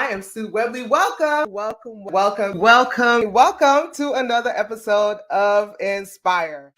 I am Sue Webley. Welcome to another episode of Inspire.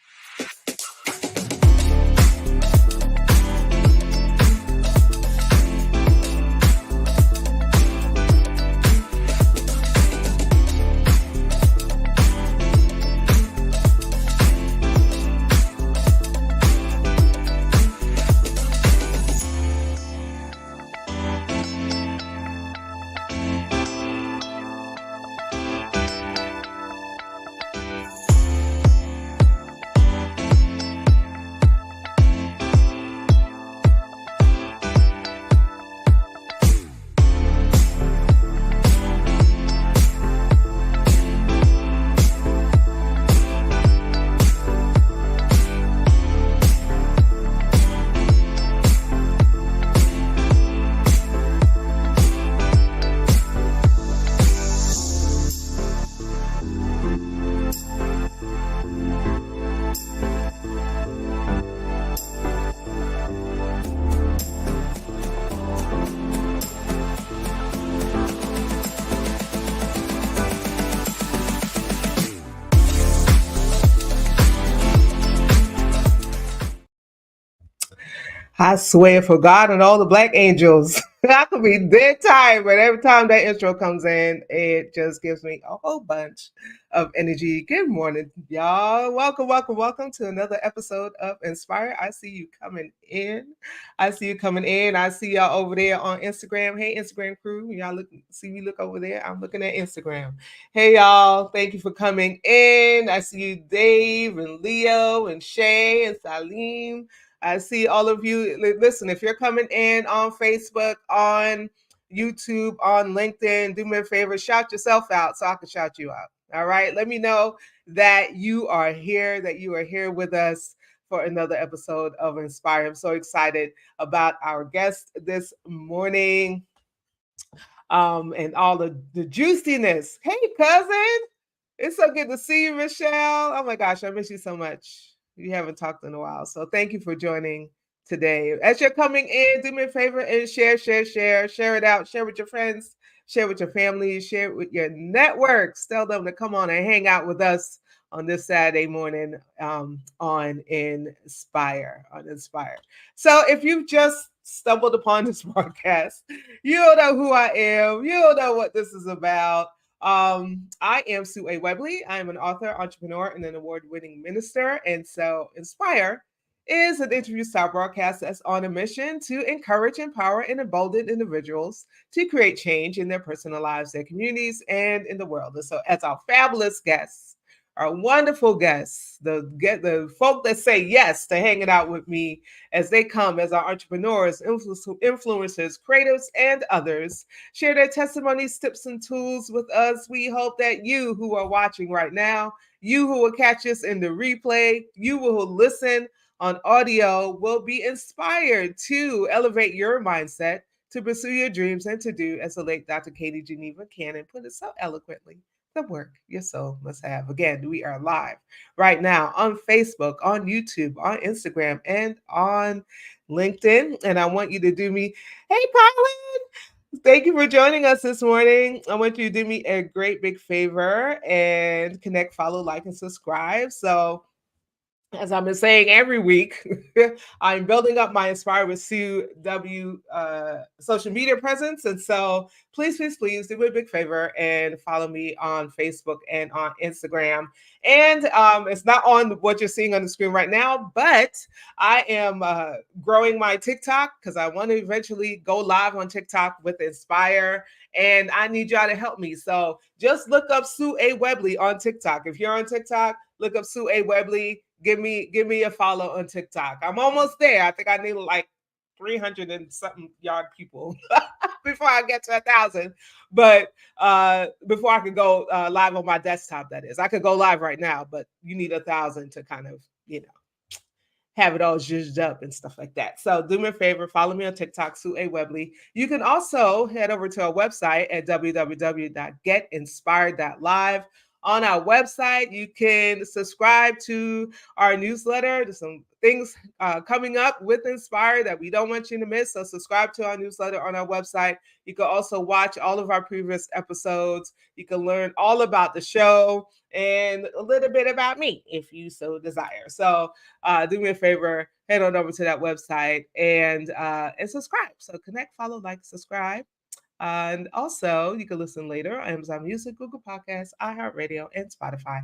I swear for God and all the black angels, I could be dead tired, but every time that intro comes in, it just gives me a whole bunch of energy. Good morning, y'all. Welcome to another episode of Inspire. I see you coming in. I see y'all over there on Instagram. Hey, Instagram crew. Y'all see me look over there. I'm looking at Instagram. Hey, y'all. Thank you for coming in. I see you, Dave and Leo and Shay and Salim. I see all of you. Listen, if you're coming in on Facebook, on YouTube, on LinkedIn, do me a favor, shout yourself out so I can shout you out. All right. Let me know that you are here with us for another episode of Inspire. I'm so excited about our guest this morning and all the juiciness. Hey, cousin. It's so good to see you, Michelle. Oh my gosh, I miss you so much. We haven't talked in a while. So thank you for joining today. As you're coming in, do me a favor and share it out, share with your friends, share with your family, share it with your networks. Tell them to come on and hang out with us on this Saturday morning on Inspire. So if you've just stumbled upon this broadcast, you don't know who I am. You don't know what this is about. I am Sue A. Webley. I am an author, entrepreneur, and an award-winning minister. And so Inspire is an interview-style broadcast that's on a mission to encourage, empower, and embolden individuals to create change in their personal lives, their communities, and in the world. And so as our fabulous guests, our wonderful guests, the folk that say yes to hanging out with me as they come as our entrepreneurs, influencers, creatives, and others, share their testimonies, tips, and tools with us. We hope that you who are watching right now, you who will catch us in the replay, you who will listen on audio will be inspired to elevate your mindset, to pursue your dreams, and to do, as the late Dr. Katie Geneva Cannon put it so eloquently, the work your soul must have. Again, we are live right now on Facebook, on YouTube, on Instagram, and on LinkedIn. And I want you to do me, hey, Colin, thank you for joining us this morning. I want you to do me a great big favor and connect, follow, like, and subscribe. So as I've been saying every week, I'm building up my Inspire with Sue W social media presence. And so please do me a big favor and follow me on Facebook and on Instagram. And it's not on what you're seeing on the screen right now, but I am growing my TikTok because I want to eventually go live on TikTok with Inspire. And I need y'all to help me. So just look up Sue A. Webley on TikTok. If you're on TikTok, look up Sue A. Webley. Give me a follow on TikTok. I'm almost there. I think I need like 300 and something yard people before I get to 1,000. But before I can go live on my desktop, that is. I could go live right now, but you need 1,000 to kind of, have it all zhuzhed up and stuff like that. So do me a favor, follow me on TikTok, Sue A. Webley. You can also head over to our website at www.getinspired.live. On our website, you can subscribe to our newsletter. There's some things coming up with Inspire that we don't want you to miss. So subscribe to our newsletter on our website. You can also watch all of our previous episodes. You can learn all about the show and a little bit about me if you so desire. So do me a favor, head on over to that website and subscribe. So connect, follow, like, subscribe. And also, you can listen later on Amazon Music, Google Podcasts, iHeartRadio, and Spotify.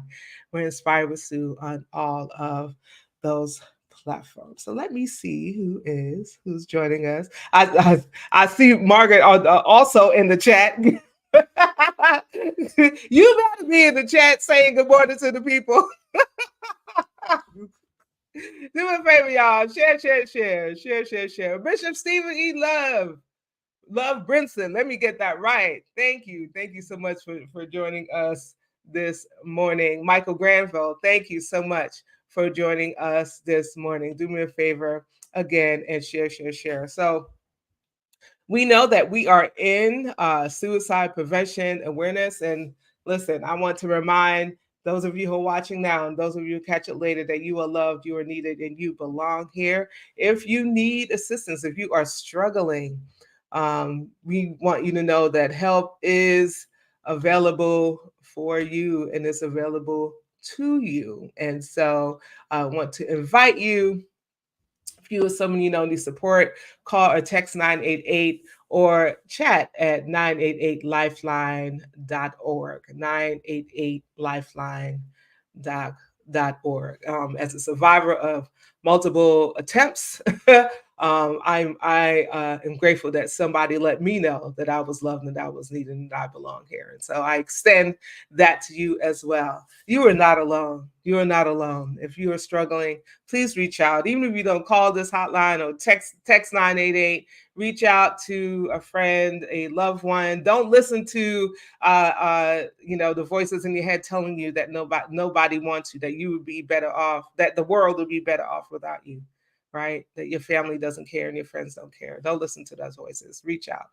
We're Inspired with Sue on all of those platforms. So let me see who's joining us. I see Margaret also in the chat. You better be in the chat saying good morning to the people. Do me a favor, y'all. Share. Bishop Stephen E. Love Brinson. Let me get that right. Thank you. Thank you so much for joining us this morning. Michael Granville, thank you so much for joining us this morning. Do me a favor again and share. So we know that we are in suicide prevention awareness. And listen, I want to remind those of you who are watching now and those of you who catch it later that you are loved, you are needed, and you belong here. If you need assistance, if you are struggling, we want you to know that help is available for you and it's available to you. And so I want to invite you, if you or someone you know needs support, call or text 988 or chat at 988lifeline.org, 988lifeline.org. As a survivor of multiple attempts, I am grateful that somebody let me know that I was loved and that I was needed and that I belong here. And so I extend that to you as well. You are not alone. You are not alone. If you are struggling, please reach out. Even if you don't call this hotline or text 988, reach out to a friend, a loved one. Don't listen to the voices in your head telling you that nobody wants you, that you would be better off, that the world would be better off without you, right? That your family doesn't care and your friends don't care. Don't listen to those voices. Reach out.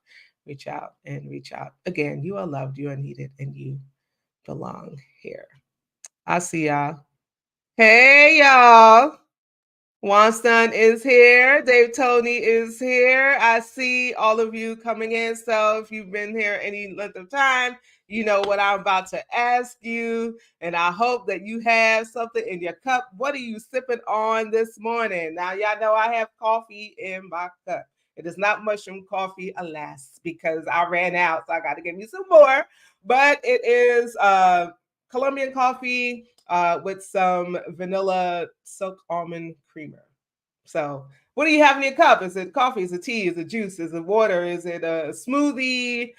Again, you are loved, you are needed, and you belong here. I see y'all. Hey, y'all. Wanston is here. Dave Tony is here. I see all of you coming in. So if you've been here any length of time, you know what I'm about to ask you. And I hope that you have something in your cup. What are you sipping on this morning? Now, y'all know I have coffee in my cup. It is not mushroom coffee, alas, because I ran out. So I got to give me some more. But it is Colombian coffee with some vanilla silk almond creamer. So, what do you have in your cup? Is it coffee? Is it tea? Is it juice? Is it water? Is it a smoothie?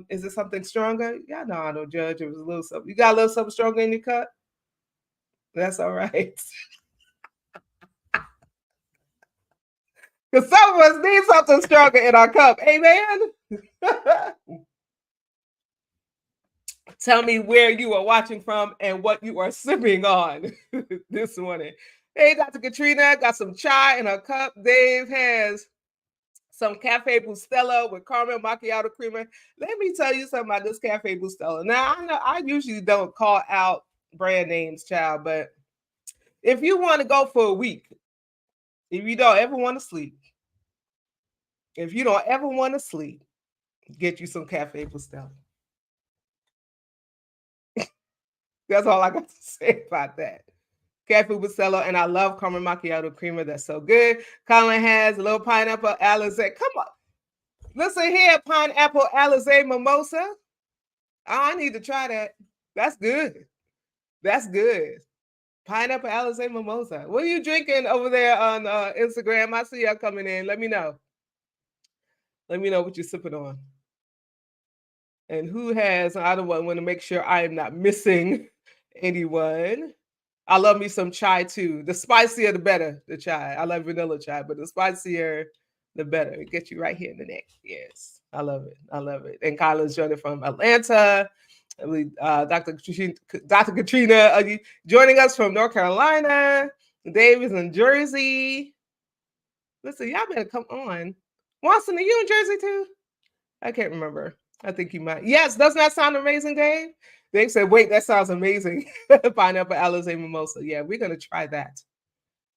Is it something stronger? Yeah, no, I don't judge. It was a little something. You got a little something stronger in your cup? That's all right. Because some of us need something stronger in our cup. Amen. Tell me where you are watching from and what you are sipping on this morning. Hey, Dr. Katrina, got some chai in her cup. Dave has some Cafe Bustelo with caramel macchiato creamer. Let me tell you something about this Cafe Bustelo. Now, I know I usually don't call out brand names, child, but if you want to go for a week, if you don't ever want to sleep, get you some Cafe Bustelo. That's all I got to say about that. Cafe Bustelo, and I love caramel macchiato creamer. That's so good. Conley has a little pineapple Alizé. Come on. Listen here, pineapple Alizé mimosa. Oh, I need to try that. That's good. Pineapple Alizé mimosa. What are you drinking over there on Instagram? I see y'all coming in. Let me know. Let me know what you're sipping on. And who has, I don't want to make sure I am not missing anyone. I love me some chai too. The spicier, the better, the chai. I love vanilla chai, but the spicier, the better. It gets you right here in the neck. Yes, I love it. And Kyla's joining from Atlanta. Dr. Katrina joining us from North Carolina. Dave is in Jersey. Listen, y'all better come on. Watson, are you in Jersey too? I can't remember. I think you might. Yes, doesn't that sound amazing, Dave? Dave said, wait, that sounds amazing. Pineapple Alizé mimosa. Yeah, we're going to try that.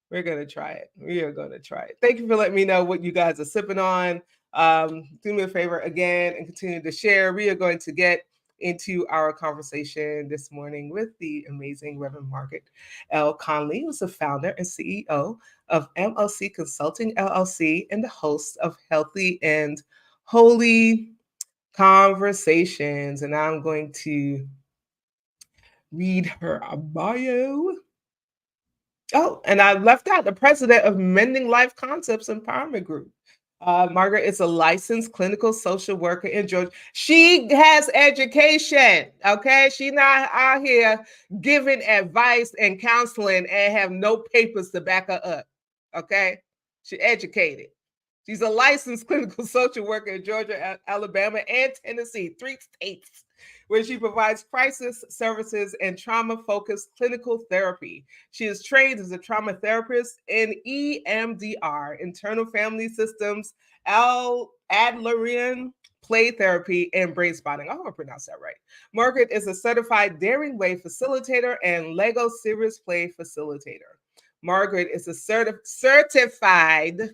We're gonna try it. We are gonna try it. Thank you for letting me know what you guys are sipping on. Do me a favor again and continue to share. We are going to get into our conversation this morning with the amazing Reverend Margaret L. Conley, who's the founder and CEO of MLC Consulting LLC and the host of Healthy and Holy Conversations. And I'm going to read her bio. Oh, and I left out the president of Mending Life Concepts Empowerment Group. Margaret is a licensed clinical social worker in Georgia. She has education, okay? She's not out here giving advice and counseling and have no papers to back her up, okay? She's educated. She's a licensed clinical social worker in Georgia, Alabama, and Tennessee, 3 states, where she provides crisis services and trauma-focused clinical therapy. She is trained as a trauma therapist in EMDR, internal family systems, Adlerian play therapy, and brain spotting. I hope I pronounced that right. Margaret is a certified Daring Way facilitator and Lego Serious Play facilitator. Margaret is a certified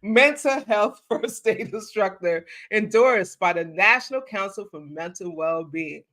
mental health first aid instructor endorsed by the National Council for Mental Well-Being.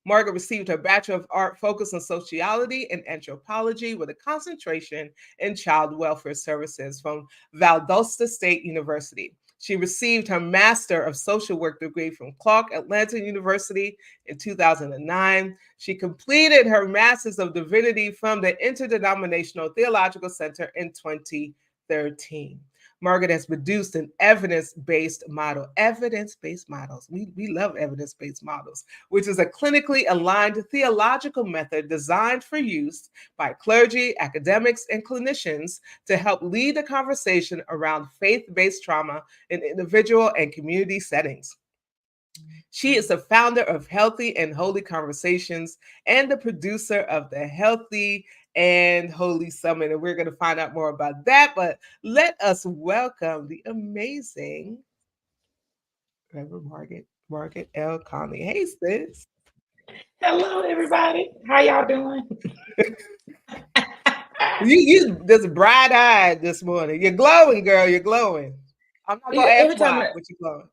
Margaret received her Bachelor of Art focused on sociology and anthropology with a concentration in child welfare services from Valdosta State University. She received her Master of Social Work degree from Clark Atlanta University in 2009. She completed her Master's of Divinity from the Interdenominational Theological Center in 2013. Margaret has produced an evidence-based model. Evidence-based models. We love evidence-based models, which is a clinically aligned theological method designed for use by clergy, academics, and clinicians to help lead the conversation around faith-based trauma in individual and community settings. She is the founder of Healthy and Holy Conversations and the producer of the Healthy and Holy Summit. And we're going to find out more about that. But let us welcome the amazing Reverend Margaret L. Conley. Hey, sis. Hello, everybody. How y'all doing? You just bright-eyed this morning. You're glowing, girl. You're glowing. I'm not going to ask Every time, why, but you're glowing.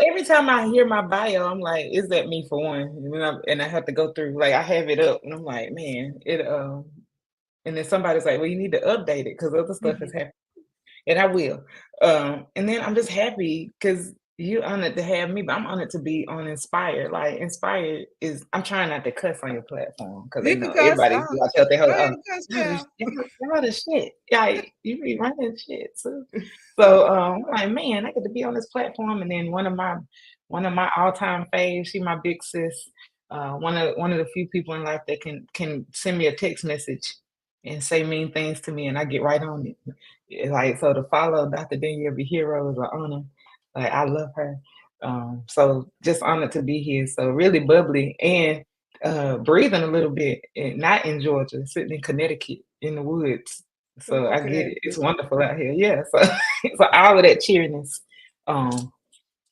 every time I hear my bio, I'm like, "Is that me for one?" And I have to go through, like, I have it up, and I'm like, "Man, it." And then somebody's like, "Well, you need to update it because other stuff is happening," and I will. And then I'm just happy because you honored to have me, but I'm honored to be on Inspired. Like Inspired is, I'm trying not to cuss on your platform because they You can know cuss. everybody watch out their Go whole, ahead and cuss now. y'all the shit. Yeah, you be running shit too. So I'm like, man, I get to be on this platform, and then one of my all-time faves, she my big sis, one of the few people in life that can send me a text message and say mean things to me, and I get right on it. Like, so to follow Dr. Danielle B. Hero is an honor. Like, I love her. So just honored to be here. So really bubbly and breathing a little bit, and not in Georgia, sitting in Connecticut in the woods. Come So on, I get it. It's Connecticut. wonderful out here. Yeah. So, so all of that cheeriness um,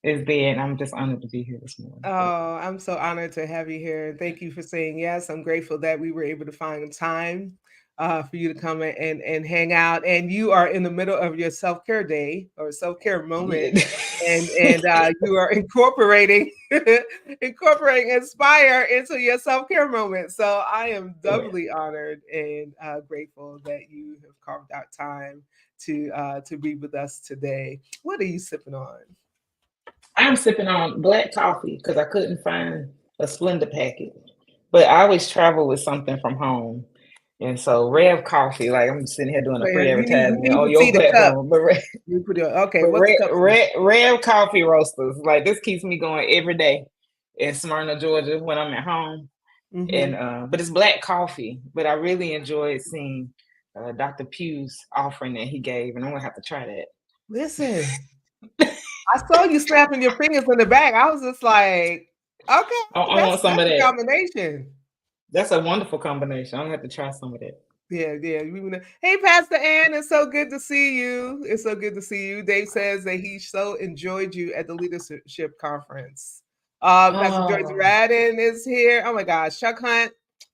is there, and I'm just honored to be here this morning. So Oh, I'm so honored to have you here. Thank you for saying yes. I'm grateful that we were able to find time for you to come and hang out. And you are in the middle of your self care day or self care moment, yeah. and you are incorporating incorporating Inspire into your self care moment. So I am Well, doubly honored and grateful that you have carved out time to be with us today. What are you sipping on? I'm sipping on black coffee because I couldn't find a Splenda packet. But I always travel with something from home. And so Rev Coffee, like I'm sitting here doing a So free you advertisement need on to your see the cup. platform. But You put it okay. but What's the cup say? Rev Coffee Roasters, like this keeps me going every day in Smyrna, Georgia when I'm at home. And Mm-hmm. but it's black coffee. But I really enjoyed seeing Dr. Pugh's offering that he gave, and I'm gonna have to try that. Listen, I saw you snapping your fingers in the back. I was just like, okay, I that's want some that's of a that. combination. That's a wonderful combination. I'm gonna have to try some of that. Yeah, yeah. Hey, Pastor Ann, it's so good to see you. It's so good to see you. Dave says that he so enjoyed you at the leadership conference. Pastor Joyce Oh, Radden is here. Oh my gosh, Chuck Hunt,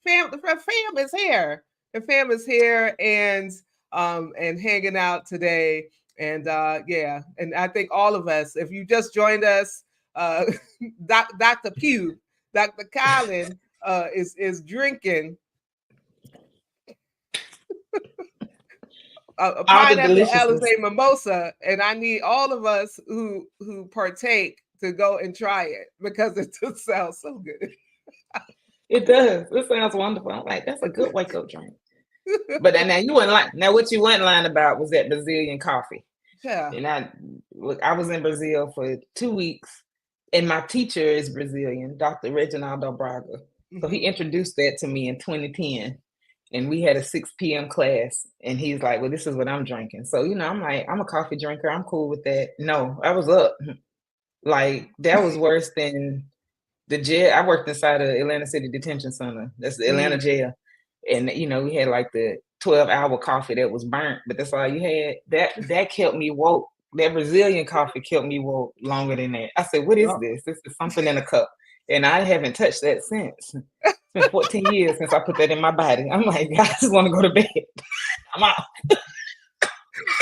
fam, the fam is here. and fam is here and hanging out today. And yeah, and I think all of us, if you just joined us, uh, Dr. Pugh, Dr. Colin is drinking a All the pineapple deliciousness. Alizé mimosa, and I need all of us who partake to go and try it because it just sounds so good. It does. It sounds wonderful. I'm like, that's a good wake up drink. But then now you weren't lying. Now what you weren't lying about was that Brazilian coffee. Yeah. And I was in Brazil for 2 weeks, and my teacher is Brazilian, Dr. Reginaldo Braga. So he Hmm. introduced that to me in 2010. And we had a 6 p.m. class, and he's like, well, this is what I'm drinking. So, I'm like, I'm a coffee drinker. I'm cool with that. No, I was up. Like, that was worse than the jail. I worked inside of Atlanta City Detention Center. That's the Atlanta Mm. jail. And, we had like the 12-hour coffee that was burnt, but that's all you had. That kept me woke. That Brazilian coffee kept me woke longer than that. I said, what is Oh, this? This is something in a cup. And I haven't touched that since. It's been 14 years since I put that in my body. I'm like, I just want to go to bed. I'm out.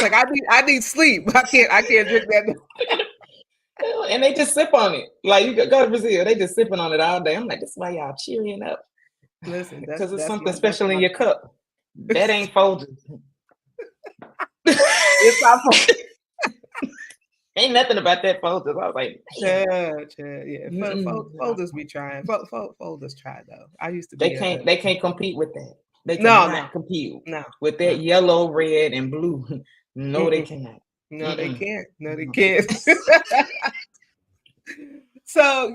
like I need sleep. I can't drink that. And they just sip on it. Like you go to Brazil, they just sipping on it all day. I'm like, this is why y'all cheering up. Listen, Because it's something that's special in my your cup. That ain't Folgers. it's not for Ain't nothing about that Folgers. I was like, damn. yeah. No. Folders be trying. Folders try though. I used to They be can't a they can't compete with that. They no, no, cannot compete no, with no. that yellow, red, and blue. No, they Mm-mm. cannot. No, they Mm-mm. can't. No, they No. can't. So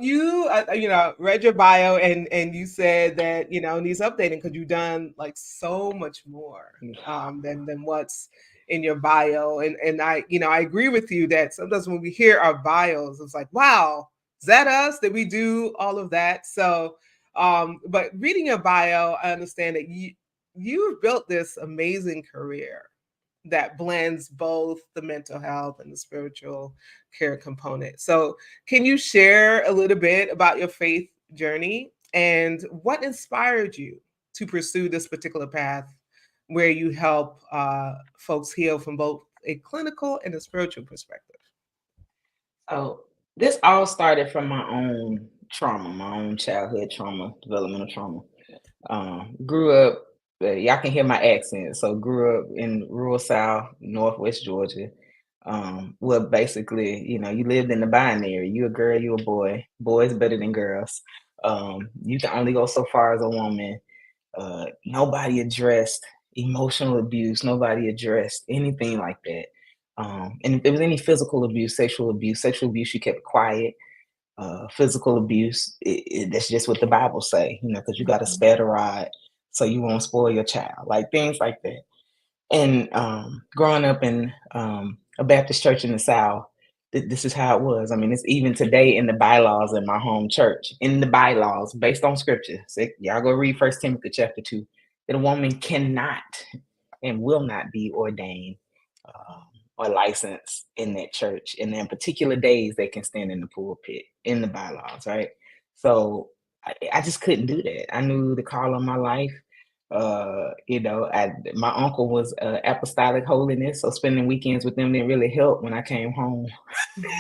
read your bio and you said that needs updating because you've done like so much more than what's in your bio, and I agree with you that sometimes when we hear our bios, it's like, wow, is that us? Did we do all of that? So, but reading your bio, I understand that you've built this amazing career that blends both the mental health and the spiritual care component. So, can you share a little bit about your faith journey and what inspired you to pursue this particular path where you help folks heal from both a clinical and a spiritual perspective? So this all started from my own trauma, my own childhood trauma, developmental trauma. Grew up, y'all can hear my accent. So grew up in rural South, Northwest Georgia. Well, basically, you lived in the binary. You a girl, you a boy. Boys better than girls. You can only go so far as a woman. Nobody addressed emotional abuse. Nobody addressed anything like that. And if there was any sexual abuse, you kept quiet. Physical abuse, that's just what the Bible say, because you got to Mhm. spare the rod so you won't spoil your child, like things like that. And growing up in a Baptist church in the South, this is how it was. I mean, it's even today in the bylaws in my home church, in the bylaws based on scripture. So y'all go read First Timothy chapter 2, that a woman cannot and will not be ordained um, or licensed in that church. And then particular days they can stand in the pulpit in the bylaws, right? So I just couldn't do that. I knew the call on my life. My uncle was apostolic holiness, so spending weekends with them didn't really help when I came home.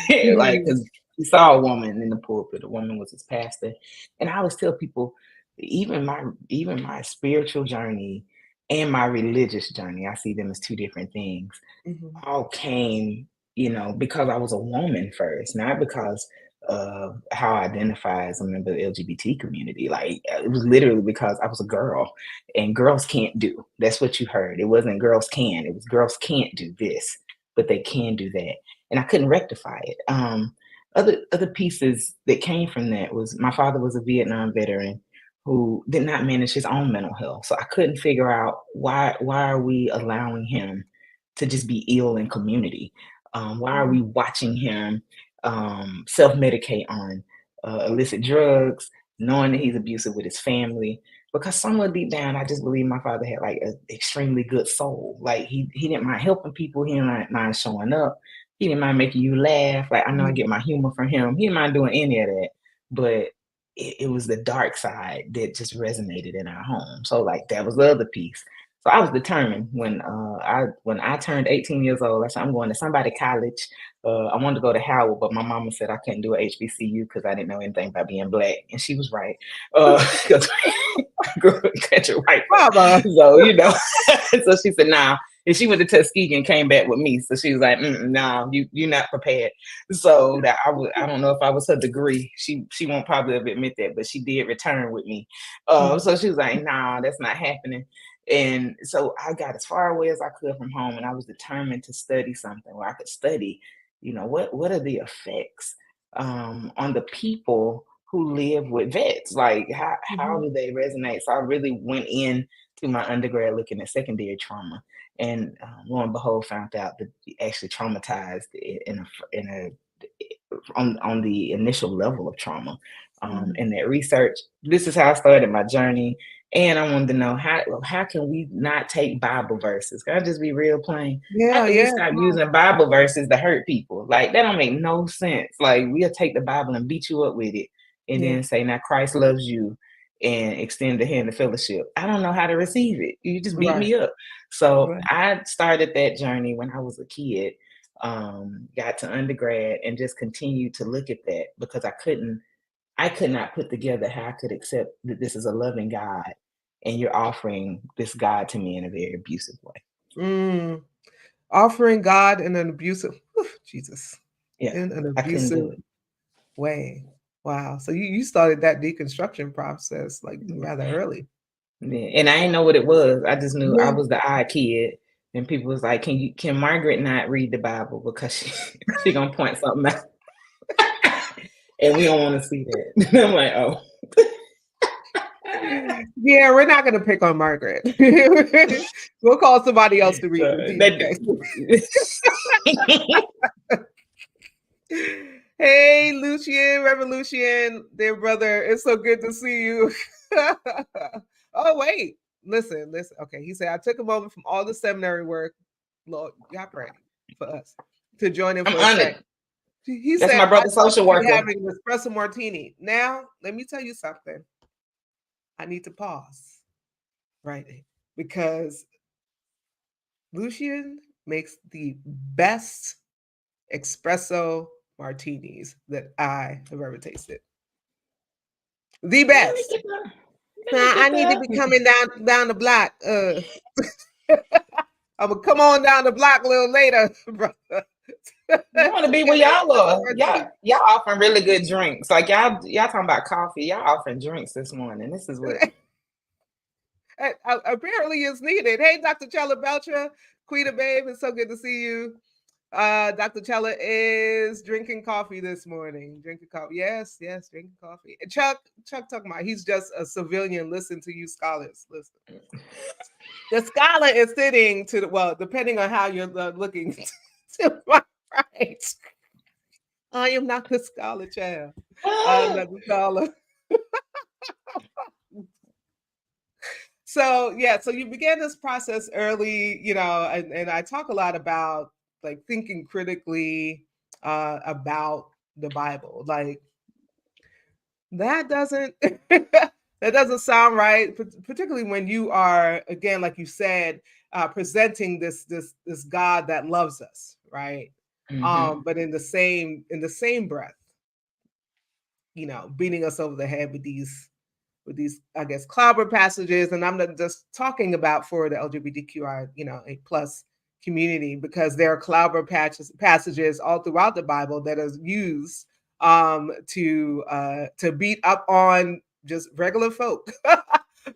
Like, Mhm. because he saw a woman in the pulpit, a woman was his pastor. And I always tell people, even my spiritual journey and my religious journey, I see them as two different things, Mhm. all came, because I was a woman first, not because of how I identify as a member of the LGBT community. Like, it was literally because I was a girl, and girls can't do. That's what you heard. It wasn't girls can. It was girls can't do this, but they can do that, and I couldn't rectify it. Other pieces that came from that was my father was a Vietnam veteran who did not manage his own mental health, so I couldn't figure out why are we allowing him to just be ill in community? Why are Mhm. we watching him self medicate on illicit drugs, knowing that he's abusive with his family? Because somewhere deep down, I just believe my father had like an extremely good soul. Like he didn't mind helping people, he didn't mind showing up, he didn't mind making you laugh. Like I know I Mhm. get my humor from him. He didn't mind doing any of that, but it was the dark side that just resonated in our home. So like that was the other piece. So I was determined when I turned 18 years old. I said I'm going to somebody college. I wanted to go to Howard, but my mama said I couldn't do a HBCU because I didn't know anything about being black, and she was right. Because I grew up in country white folk, Mama. so so she said, "Nah." And she went to Tuskegee and came back with me. So she was like, "Nah, you're not prepared." So that I don't know if I was her degree. She won't probably admit that, but she did return with me. So she was like, "Nah, that's not happening." And so I got as far away as I could from home, and I was determined to study something where I could study, what are the effects on the people who live with vets? Like how Mhm. do they resonate? So I really went in to my undergrad looking at secondary trauma, and lo and behold, found out that we actually traumatized in a on the initial level of trauma. Mhm. In that research, this is how I started my journey. And I wanted to know how can we not take Bible verses? Can I just be real plain? How Yeah, can we yeah, stop come on. using Bible verses to hurt people? Like that don't make no sense. Like we'll take the Bible and beat you up with it, and Yeah, then say, "Now Christ loves you," and extend the hand of fellowship. I don't know how to receive it. You just beat right, me up. So right. I started that journey when I was a kid. Got to undergrad and just continued to look at that because I could not put together how I could accept that this is a loving God and you're offering this God to me in a very abusive way. Mm. Offering God in an abusive, Jesus, Yeah, in an I couldn't abusive do it. way. Wow. So you started that deconstruction process like rather early. Yeah, and I didn't know what it was. I just knew I Yeah. was the odd kid. And people was like, can Margaret not read the Bible because she gonna point something out and we don't want to see that. I'm like, oh. Yeah, we're not going to pick on Margaret. We'll call somebody else to read the That text. Hey, Lucian, Revolution, dear brother. It's so good to see you. Oh, wait. Listen. Okay, he said, I took a moment from all the seminary work. Lord, y'all pray for us to join in I'm for a sec. honored. He That's said, my I brother, thought social you'd be worker. having an espresso martini. Now, let me tell you something. I need to pause right there because Lucian makes the best espresso martinis that I have ever tasted. The Let me best. get the let me Now, I get need to be the coming down the block. I'm gonna come on down the block a little later, brother. I want to To be get where an y'all espresso are. martini. Y'all offering really good drinks. Like y'all talking about coffee. Y'all offering drinks this morning. This is what Apparently, it's needed. Hey, Dr. Chella Belcher, Quita Babe, it's so good to see you. Dr. Chella is drinking coffee this morning. Drinking coffee. Yes, drinking coffee. And Chuck talking about he's just a civilian. Listen to you scholars. Listen. The scholar is sitting to the well, depending on how you're looking to my right. I am not the scholar child. I'm not the scholar. So yeah, so you began this process early, and I talk a lot about like thinking critically about the Bible. Like that doesn't that doesn't sound right, particularly when you are again, like you said, presenting this God that loves us, right? hmm But in the same breath, beating us over the head with these, I guess, clobber passages. And I'm not just talking about for the LGBTQI, a plus community, because there are clobber passages all throughout the Bible that is used to beat up on just regular folk,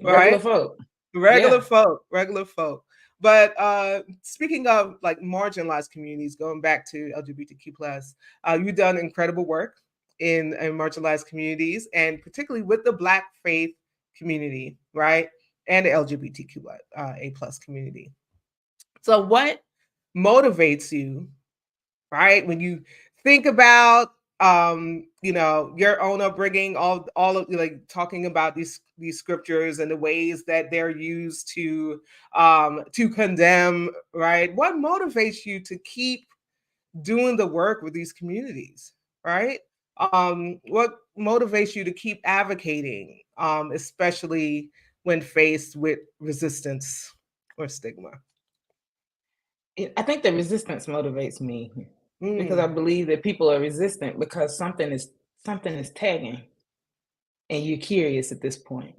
regular right? folk. Regular Yeah. folk, regular folk. But speaking of like marginalized communities, going back to LGBTQ plus, you've done incredible work in marginalized communities, and particularly with the Black faith community, right, and the LGBTQ a plus community. So, what motivates you, right, when you think about your own upbringing, all of like talking about these scriptures and the ways that they're used to condemn, right? What motivates you to keep doing the work with these communities, right? What motivates you to keep advocating, especially when faced with resistance? or stigma? I think the resistance motivates me because I Mm. believe that people are resistant because something is tagging, and you're curious at this point.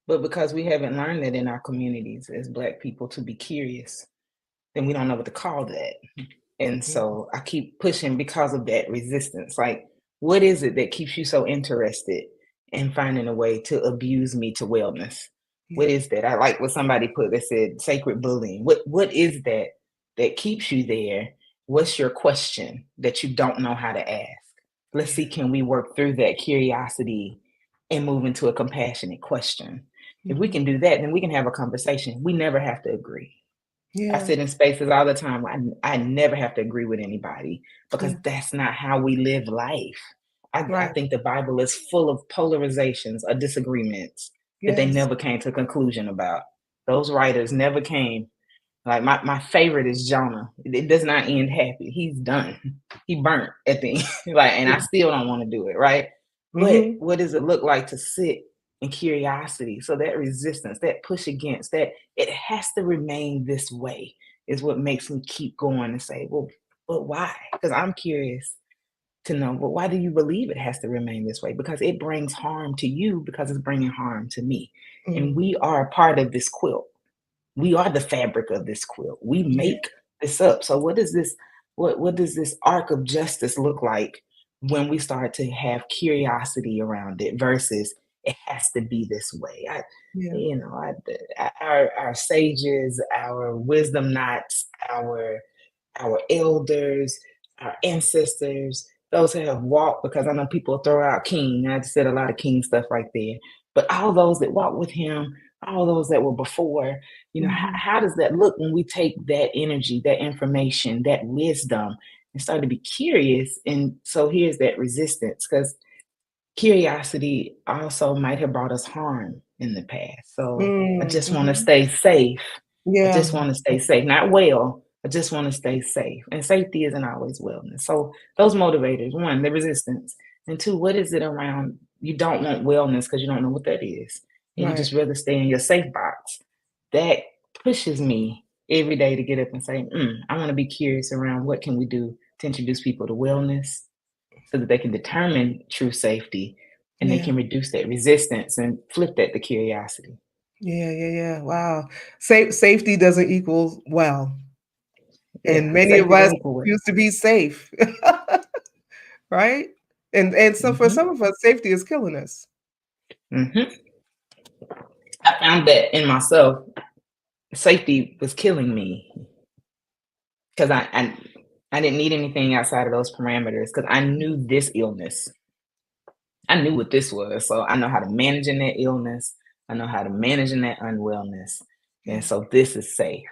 But because we haven't learned that in our communities as Black people to be curious, then we don't know what to call that. And Yeah. so I keep pushing because of that resistance. Like, what is it that keeps you so interested in finding a way to abuse me to wellness? What Yeah. is that? I like what somebody put that said sacred bullying. What is that that keeps you there? What's your question that you don't know how to ask? Let's see, Yeah. can we work through that curiosity and move into a compassionate question? If we Hmm. can do that, then we can have a conversation. We never have to agree. I Yeah. sit in spaces all the time. I never have to agree with anybody because Yeah. that's not how we live life. I Right. think the Bible is full of polarizations or disagreements that they Yes. never came to a conclusion about. Those writers never came. Like my favorite is Jonah. It does not end happy. He's done. He burnt at the end. Like, and I still don't want to do it, right? But Mm-hmm. what does it look like to sit in curiosity? So that resistance, that push against that, it has to remain this way is what makes me keep going and say, well, but why? Because I'm curious to know, well, why do you believe it has to remain this way? Because it brings harm to you because it's bringing harm to me. And Mm. we are a part of this quilt. We are the fabric of this quilt. We Yeah. make this up. So what is this? What does this arc of justice look like when we start to have curiosity around it versus it has to be this way? Yeah. You know, our sages, our wisdom knots, our elders, our ancestors, those who have walked, because I know people throw out King. I just said a lot of King stuff right there. But all those that walked with him, all those that were before, Hmm. how does that look when we take that energy, that information, that wisdom, and start to be curious? And so here's that resistance, because curiosity also might have brought us harm in the past. So I just want to Mm-hmm. stay safe. I Yeah. just want to stay safe, not well. I just want to stay safe. And safety isn't always wellness. So those motivators, one, the resistance. And two, what is it around you don't want wellness because you don't know what that is. And you Right. just rather stay in your safe box. That pushes me every day to get up and say, I want to be curious around what can we do to introduce people to wellness so that they can determine true safety and they Yeah. can reduce that resistance and flip that to curiosity. Yeah. Yeah. Yeah. Wow. Safety doesn't equal well, Yeah, and many of safety us doesn't equal well. used to be safe, right? And so for some Hmm. of us, safety is killing us. Hmm. I found that in myself. Safety was killing me because I didn't need anything outside of those parameters because I knew this illness. I knew what this was. So I know how to manage in that illness. I know how to manage in that unwellness. And Yeah. so this is safe.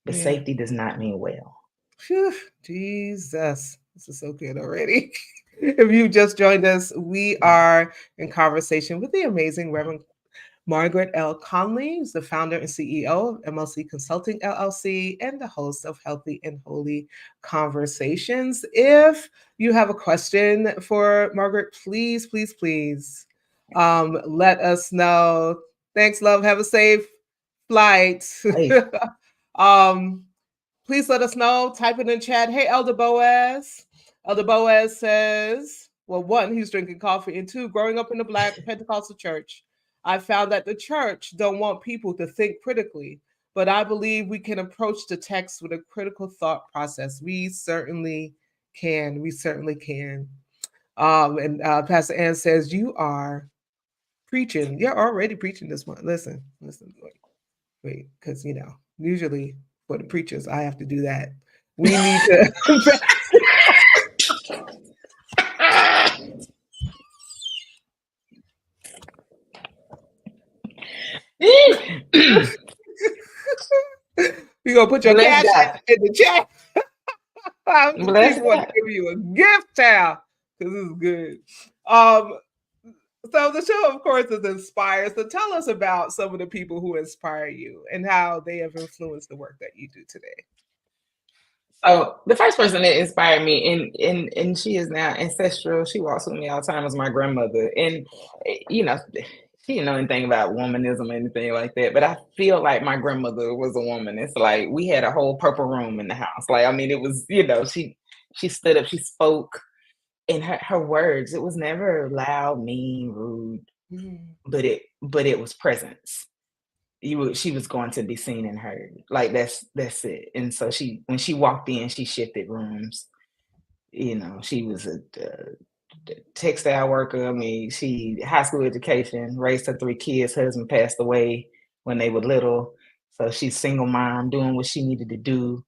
But Yeah. safety does not mean well. Phew, Jesus, this is so good already. If you just joined us, we are in conversation with the amazing Reverend Margaret L. Conley, who's the founder and CEO of MLC Consulting LLC and the host of Healthy and Holy Conversations. If you have a question for Margaret, please, please, please let us know. Thanks, love. Have a safe flight. Safe. um, Please let us know. Type it in chat. Hey, Elder Boaz. Elder Boaz says, well, one, he's drinking coffee, and two, growing up in the Black Pentecostal church, I found that the church don't want people to think critically, but I believe we can approach the text with a critical thought process. We certainly can. We certainly can. And Pastor Ann says, you are preaching. You're already preaching this one. Listen, wait, because usually for the preachers, I have to do that. We need to. You gonna put your Bless cash God. in the chat. I Bless just want to God. give you a gift towel because this is good. Um, so the show, of course, is inspired. So tell us about some of the people who inspire you and how they have influenced the work that you do today. So the first person that inspired me, and she is now ancestral. She walks with me all the time, as my grandmother, and you know, she didn't know anything about womanism or anything like that. But I feel like my grandmother was a woman. It's like we had a whole purple room in the house. Like, I mean, it was, she stood up, she spoke in her words. It was never loud, mean, rude, Mm, but it was presence. She was going to be seen and heard. Like that's it. And so when she walked in, she shifted rooms. She was a textile worker. I mean, she high school education, raised her three kids. Husband passed away when they were little, so she's single mom doing what she needed to do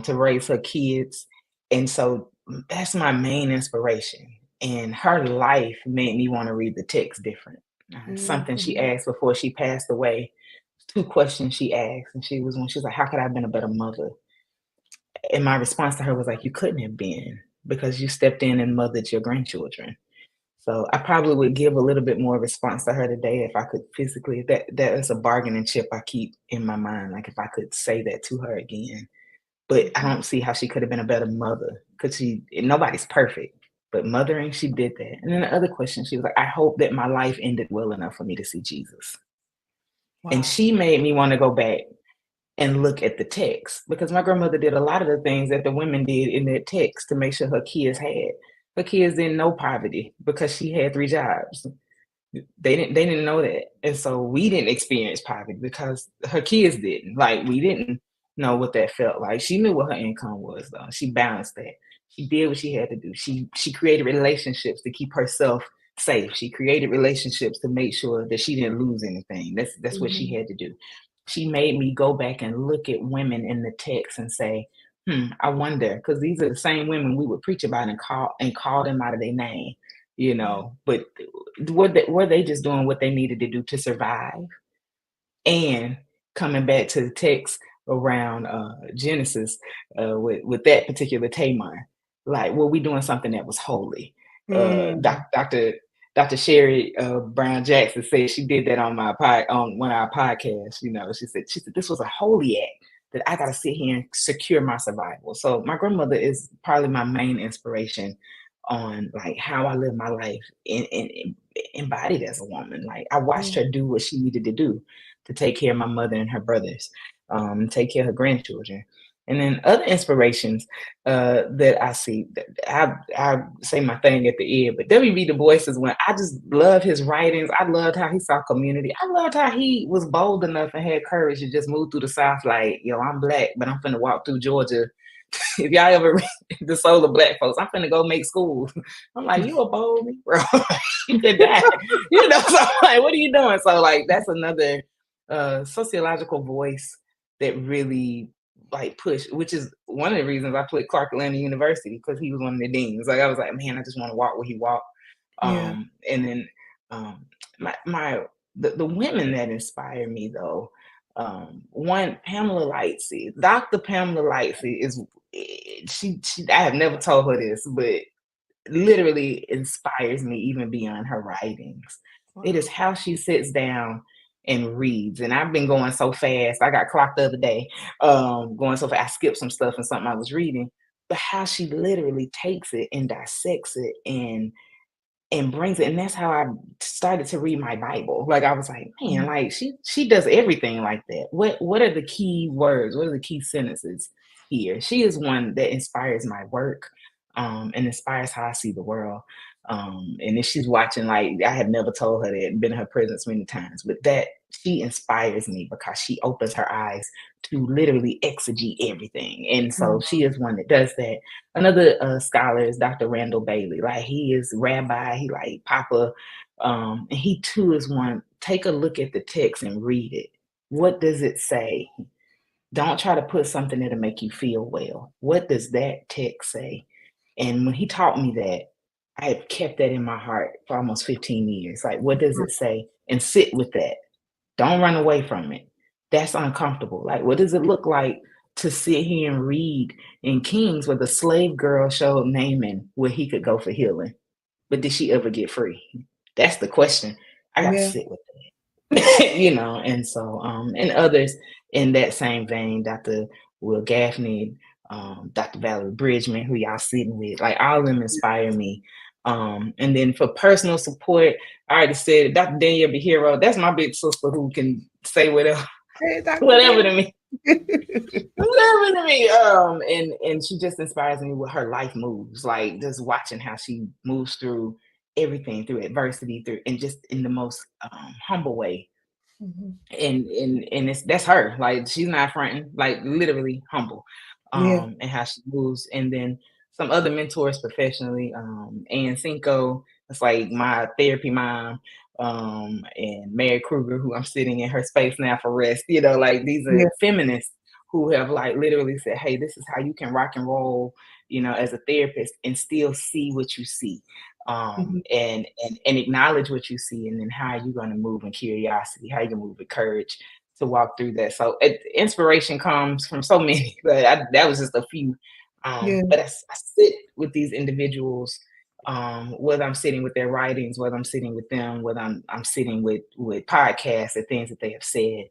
to raise her kids. And so that's my main inspiration. And her life made me want to read the text different. Something she mhm, asked before she passed away. Two questions she asked, and she was like, "How could I have been a better mother?" And my response to her was like, "You couldn't have been because you stepped in and mothered your grandchildren." So I probably would give a little bit more response to her today if I could physically. That is a bargaining chip I keep in my mind. Like if I could say that to her again, but I mhm. don't see how she could have been a better mother because nobody's perfect. But mothering, she did that. And then the other question, she was like, "I hope that my life ended well enough for me to see Jesus." And Wow. she made me want to go back and look at the text because my grandmother did a lot of the things that the women did in that text to make sure her kids had. Her kids didn't know poverty because she had three jobs. They didn't know that, and so we didn't experience poverty because her kids didn't. Like we didn't know what that felt like. She knew what her income was though. She balanced that. She did what she had to do. She created relationships to keep herself safe. She created relationships to make sure that she didn't lose anything. That's what she Mhm, had to do. She made me go back and look at women in the text and say, I wonder, because these are the same women we would preach about and call them out of their name, yeah. but were they just doing what they needed to do to survive? And coming back to the text around Genesis with that particular Tamar, like, were we doing something that was holy? Mm, Dr. Sherry Brown Jackson said she did that on one of our podcasts. She said this was a holy act that I got to sit here and secure my survival. So my grandmother is probably my main inspiration on like how I live my life embodied as a woman. Like I watched mm, her do what she needed to do to take care of my mother and her brothers, take care of her grandchildren. And then other inspirations that I see, I say my thing at the end, but W.B. Du Bois is when I just love his writings. I loved how he saw community. I loved how he was bold enough and had courage to just move through the South like, yo, I'm black, but I'm finna walk through Georgia. If y'all ever read The Soul of Black Folks, I'm finna go make schools. I'm like, you a bold me, bro. You could die. So I'm like, what are you doing? So like that's another sociological voice that really like push, which is one of the reasons I put Clark Atlanta University because he was one of the deans. Like I was like, man, I just want to walk where he walked. yeah. And then um, the women that inspire me though, one Pamela Lightsey, Dr. Pamela Lightsey is she. I have never told her this, but literally inspires me even beyond her writings. It is Wow. how she sits down and reads. And I've been going so fast. I got clocked the other day, going so fast. I skipped some stuff and something I was reading. But how she literally takes it and dissects it and brings it. And that's how I started to read my Bible. Like I was like, man, Mm, like she does everything like that. What are the key words? What are the key sentences here? She is one that inspires my work, and inspires how I see the world. And if she's watching, like I have never told her that, been in her presence many times, but that she inspires me because she opens her eyes to literally exegete everything. And so mm, she is one that does that. Another scholar is Dr. Randall Bailey. Like he is rabbi, he like Papa, and he too is one. Take a look at the text and read it. What does it say? Don't try to put something that'll make you feel well. What does that text say? And when he taught me that, I have kept that in my heart for almost 15 years. Like, what does mm, it say? And sit with that. Don't run away from it. That's uncomfortable. Like, what does it look like to sit here and read in Kings where the slave girl showed Naaman where he could go for healing? But did she ever get free? That's the question. I got to yeah. sit with and so and others in that same vein, Dr. Will Gaffney, Dr. Valerie Bridgman, who y'all sitting with, like all of them inspire me And then for personal support, I already said Dr. Danielle Behero. That's my big sister who can say whatever, Hey, Dr. whatever Dan. to me. Whatever to me. And she just inspires me with her life moves, like just watching how she moves through everything, through adversity, through and just in the most humble way. Mhm. And it's that's her. Like she's not fronting, like literally humble. Yeah, And how she moves. And then some other mentors professionally, Ann Cinco, it's like my therapy mom, and Mary Kruger, who I'm sitting in her space now for rest. Like these are yeah. feminists who have like literally said, hey, this is how you can rock and roll, as a therapist and still see what you see, Mhm. and acknowledge what you see, and then how you're going to move in curiosity, how you can move with courage to walk through that. So inspiration comes from so many, but that was just a few. Yeah. But I sit with these individuals, whether I'm sitting with their writings, whether I'm sitting with them, whether I'm sitting with podcasts and things that they have said,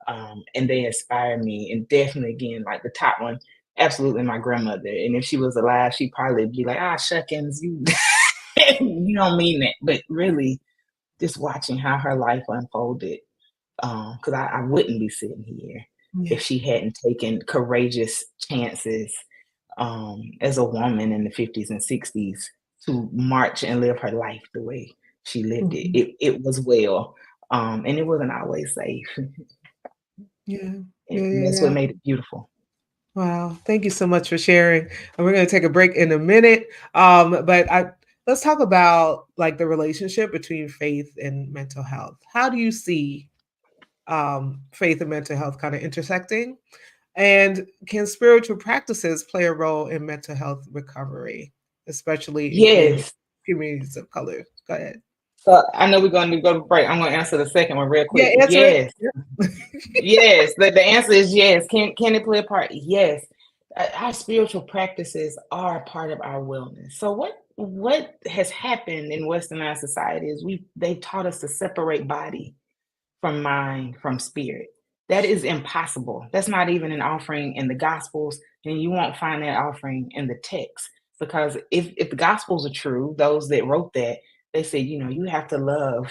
and they inspire me. And definitely, again, like the top one, absolutely my grandmother. And if she was alive, she'd probably be like, ah, shuckins, you you don't mean that. But really, just watching how her life unfolded, because I wouldn't be sitting here Yeah. if she hadn't taken courageous chances, as a woman in the 50s and 60s to march and live her life the way she lived it. Mhm. It was well, and it wasn't always safe. Yeah. And Yeah. Yeah. that's what Yeah. made it beautiful. Wow. Thank you so much for sharing. And we're going to take a break in a minute. But let's talk about like the relationship between faith and mental health. How do you see faith and mental health kind of intersecting? And can spiritual practices play a role in mental health recovery, especially in Yes. communities of color? Go ahead. So I know we're going to go to break. I'm going to answer the second one real Yeah, quick. answer it. Yes. Yeah. Yes, the answer is yes. Can it play a part? Yes. Our spiritual practices are a part of our wellness. So what has happened in westernized society is they've taught us to separate body from mind from spirit. That is impossible. That's not even an offering in the gospels, and you won't find that offering in the text. Because if the gospels are true, those that wrote that, they said, you have to love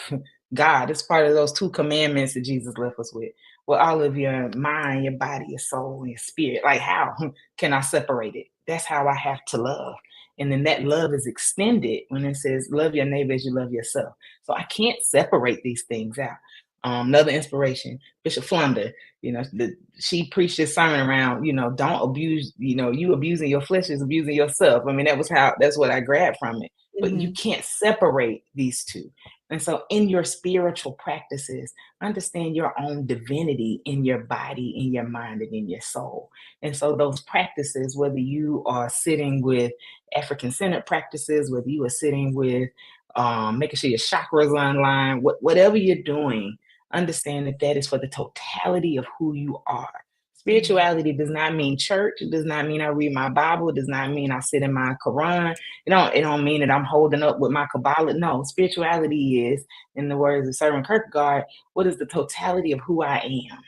God. It's part of those two commandments that Jesus left us with all of your mind, your body, your soul, and your spirit. Like, how can I separate it? That's how I have to love. And then that love is extended when it says, love your neighbor as you love yourself. So I can't separate these things out. Another inspiration, Bishop Flunder, she preached this sermon around, don't abuse, you abusing your flesh is abusing yourself. I mean, that's what I grabbed from it. But you Mhm. can't separate these two. And so in your spiritual practices, understand your own divinity in your body, in your mind, and in your soul. And so those practices, whether you are sitting with African centered practices, whether you are sitting with making sure your chakras are in line, whatever you're doing, understand that that is for the totality of who you are. Mhm. Spirituality does not mean church. It does not mean I read my Bible. It does not mean I sit in my Quran. It don't mean that I'm holding up with my Kabbalah. No, spirituality is, in the words of Servant Kierkegaard, what is the totality of who I am?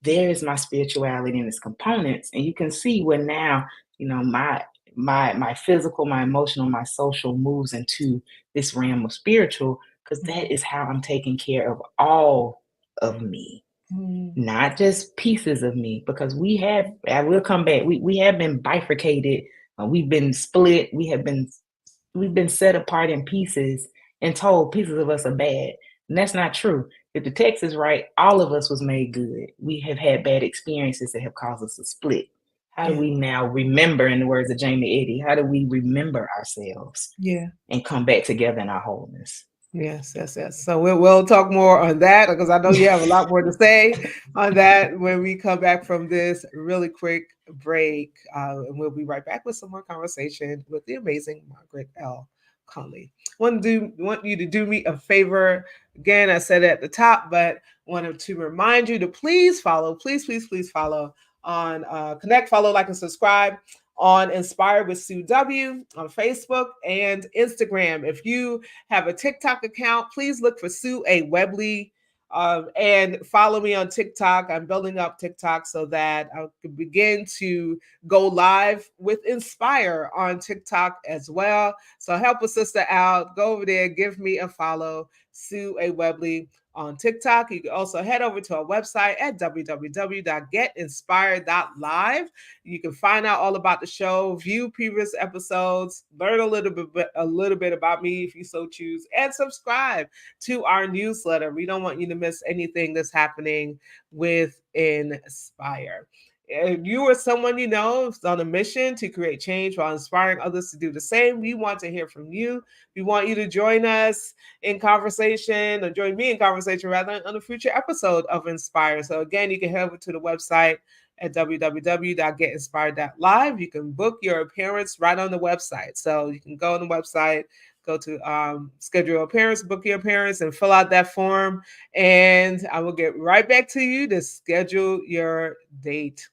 There is my spirituality and its components, and you can see where now, my physical, my emotional, my social moves into this realm of spiritual, because that Mhm. is how I'm taking care of all of me, Mhm. not just pieces of me, because I will come back, we have been bifurcated, we've been split, we've been set apart in pieces and told pieces of us are bad. And that's not true. If the text is right, all of us was made good. We have had bad experiences that have caused us to split. How do Yeah. we now remember, in the words of Jamie Eddy, how do we remember ourselves Yeah. and come back together in our wholeness? Yes, yes, yes. So we'll talk more on that because I know you have a lot more to say on that when we come back from this really quick break. And we'll be right back with some more conversation with the amazing Margaret L. Conley. Want you to do me a favor. Again, I said it at the top, but wanted to remind you to please follow, please follow on Connect, follow, like, and subscribe on Inspired with Sue W on Facebook and Instagram. If you have a TikTok account, please look for Sue A. Webley. And follow me on TikTok. I'm building up TikTok so that I can begin to go live with Inspire on TikTok as well. So help a sister out. Go over there, give me a follow, Sue A. Webley on TikTok. You can also head over to our website at www.getinspired.live. You can find out all about the show, view previous episodes, learn a little bit about me if you so choose, and subscribe to our newsletter. We don't want you to miss anything that's happening with Inspire. If you or someone you know is on a mission to create change while inspiring others to do the same, we want to hear from you. We want you to join us in conversation, or join me in conversation rather, on a future episode of Inspire. So again, you can head over to the website at www.getinspired.live. You can book your appearance right on the website. So you can go on the website, go to schedule appearance, book your appearance, and fill out that form. And I will get right back to you to schedule your date.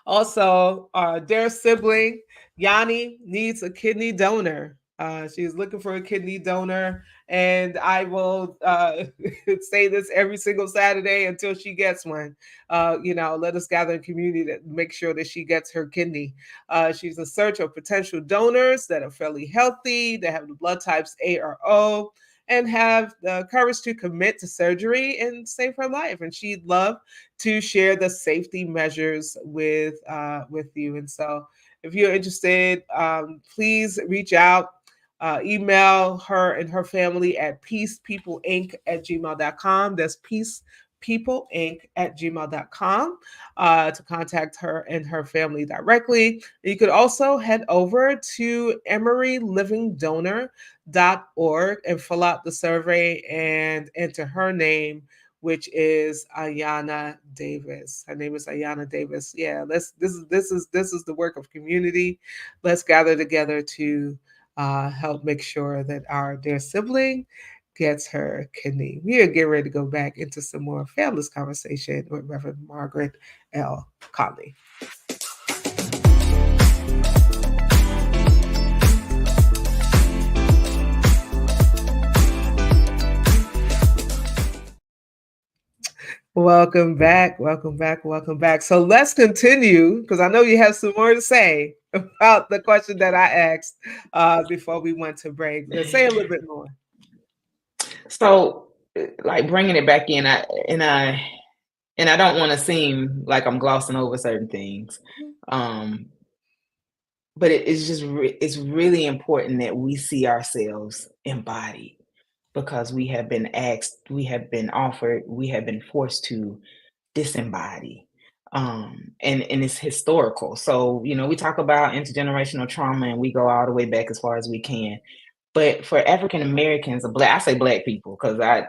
Also, their sibling, Yanni, needs a kidney donor. She's looking for a kidney donor, and I will say this every single Saturday until she gets one. Let us gather in community to make sure that she gets her kidney. She's in search of potential donors that are fairly healthy, that have the blood types A or O, and have the courage to commit to surgery and save her life. And she'd love to share the safety measures with you. And so, if you're interested, please reach out. Email her and her family at peacepeopleinc@gmail.com. That's peacepeopleinc@gmail.com to contact her and her family directly. You could also head over to EmeryLivingDonor.org and fill out the survey and enter her name, which is Ayana Davis. Her name is Ayana Davis. Yeah, this is the work of community. Let's gather together to help make sure that our dear sibling gets her kidney. We are getting ready to go back into some more fabulous conversation with Reverend Margaret L. Conley. Welcome back. Welcome back. Welcome back. So let's continue, because I know you have some more to say about the question that I asked before we went to break. Let's say a little bit more. So, like bringing it back in, I don't want to seem like I'm glossing over certain things, but it's just it's really important that we see ourselves embodied, because we have been asked, we have been offered, we have been forced to disembody. And it's historical. So, we talk about intergenerational trauma and we go all the way back as far as we can. But for African Americans, I say black people because I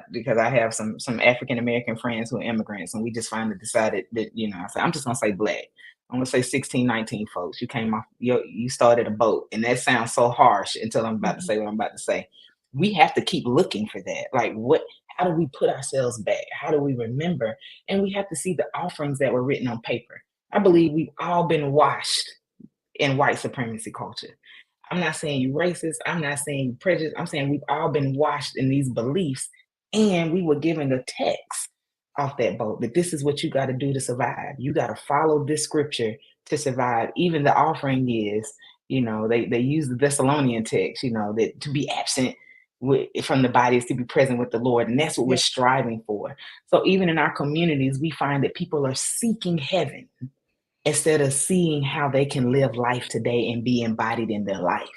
have some African American friends who are immigrants, and we just finally decided that, I'm just gonna say black. I'm gonna say 1619 folks. You came off, you started a boat, and that sounds so harsh until I'm about to say what I'm about to say. We have to keep looking for that. Like, how do we put ourselves back? How do we remember? And we have to see the offerings that were written on paper. I believe we've all been washed in white supremacy culture. I'm not saying you racist. I'm not saying you prejudiced. I'm saying we've all been washed in these beliefs, and we were given the text off that boat that this is what you got to do to survive. You got to follow this scripture to survive. Even the offering is, they use the Thessalonian text, that to be absent from the body is to be present with the Lord, and that's what we're striving for. So even in our communities, we find that people are seeking heaven instead of seeing how they can live life today and be embodied in their life.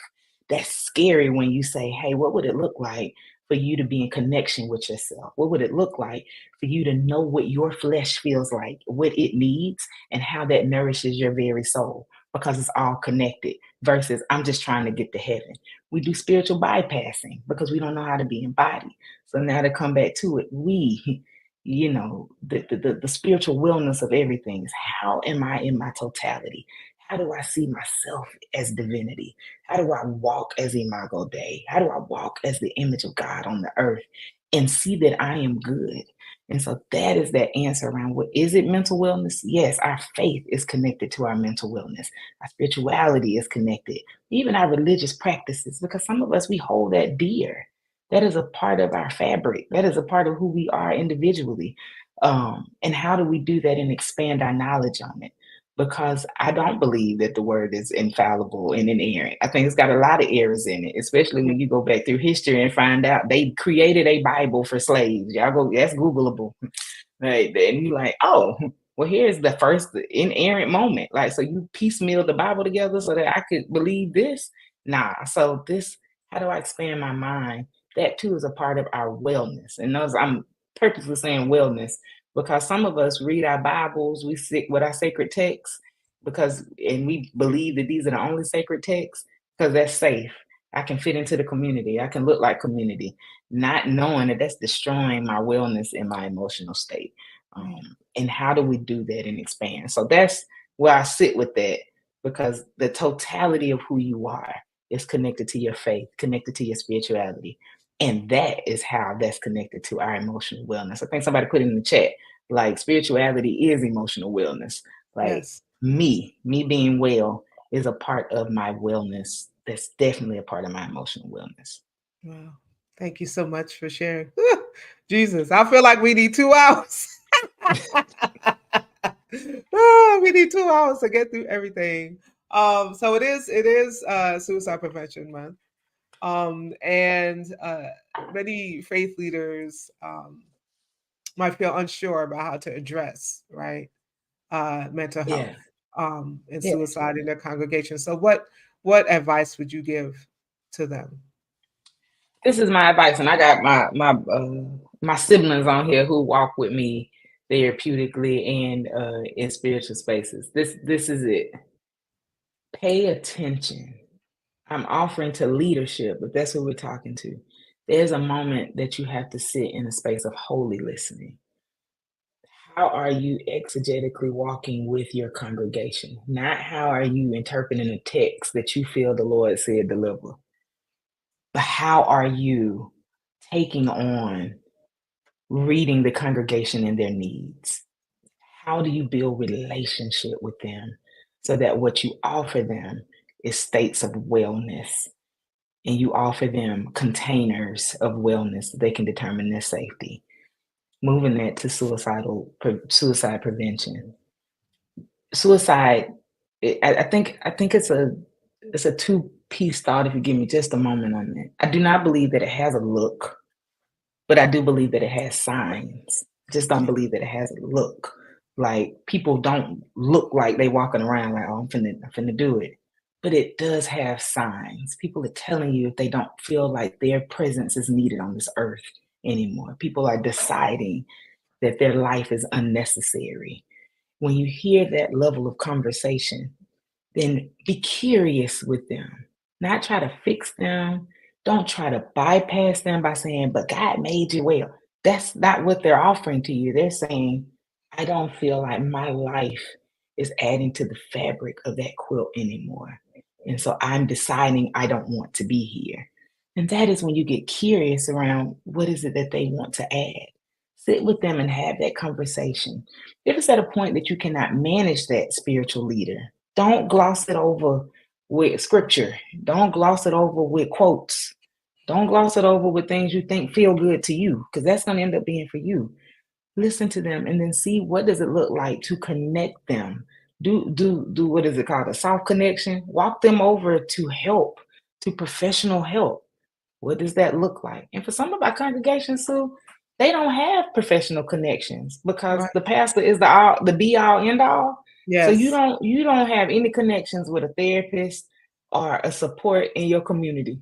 That's scary when you say, hey, what would it look like for you to be in connection with yourself? What would it look like for you to know what your flesh feels like, what it needs, and how that nourishes your very soul? Because it's all connected versus I'm just trying to get to heaven. We do spiritual bypassing because we don't know how to be embodied. So now to come back to it, the spiritual wellness of everything is, how am I in my totality? How do I see myself as divinity? How do I walk as Imago Dei? How do I walk as the image of God on the earth and see that I am good? And so that is that answer around what is it, mental wellness? Yes, our faith is connected to our mental wellness. Our spirituality is connected, even our religious practices, because some of us, we hold that dear. That is a part of our fabric. That is a part of who we are individually. And how do we do that and expand our knowledge on it? Because I don't believe that the word is infallible and inerrant. I think it's got a lot of errors in it, especially Yeah. when you go back through history and find out they created a Bible for slaves. Y'all go, that's Googleable. Right. And you like, oh, well, here's the first inerrant moment. Like, so you piecemeal the Bible together so that I could believe this? Nah. So this, how do I expand my mind? That too is a part of our wellness. And those I'm purposely saying wellness because some of us read our Bibles, we sit with our sacred texts because and we believe that these are the only sacred texts because that's safe. I can fit into the community. I can look like community, not knowing that that's destroying my wellness and my emotional state. Right. And how do we do that and expand? So that's where I sit with that because the totality of who you are is connected to your faith, connected to your spirituality. And that is how that's connected to our emotional wellness. I think somebody put in the chat, like spirituality is emotional wellness. Like Yes. me being well is a part of my wellness. That's definitely a part of my emotional wellness. Wow. Thank you so much for sharing. Jesus, I feel like we need 2 hours. We need 2 hours to get through everything. So it is Suicide Prevention Month. And many faith leaders might feel unsure about how to address, right, mental Yeah. health and Yeah. suicide in their congregation. So what advice would you give to them? This is my advice, and I got my siblings on here who walk with me therapeutically and in spiritual spaces. This is it. Pay attention. I'm offering to leadership, but that's what we're talking to. There's a moment that you have to sit in a space of holy listening. How are you exegetically walking with your congregation? Not how are you interpreting a text that you feel the Lord said deliver, but how are you taking on reading the congregation and their needs? How do you build relationship with them so that what you offer them is states of wellness and you offer them containers of wellness that they can determine their safety? Moving that to suicide prevention. Suicide, I think it's a two-piece thought if you give me just a moment on that. I do not believe that it has a look, but I do believe that it has signs. I just don't Yeah. believe that it has a look. Like people don't look like they walking around like, oh, I'm finna do it. But it does have signs. People are telling you if they don't feel like their presence is needed on this earth anymore. People are deciding that their life is unnecessary. When you hear that level of conversation, then be curious with them. Not try to fix them. Don't try to bypass them by saying, but God made you well. That's not what they're offering to you. They're saying, I don't feel like my life is adding to the fabric of that quilt anymore. And so I'm deciding I don't want to be here. And that is when you get curious around what is it that they want to add. Sit with them and have that conversation. If it's at a point that you cannot manage that spiritual leader, don't gloss it over with scripture. Don't gloss it over with quotes. Don't gloss it over with things you think feel good to you, because that's going to end up being for you. Listen to them and then see what does it look like to connect them. Do what is it called? A soft connection. Walk them over to help, to professional help. What does that look like? And for some of our congregations, Sue, they don't have professional connections because Right. the pastor is the be all end all. So you Yes. don't you don't have any connections with a therapist or a support in your community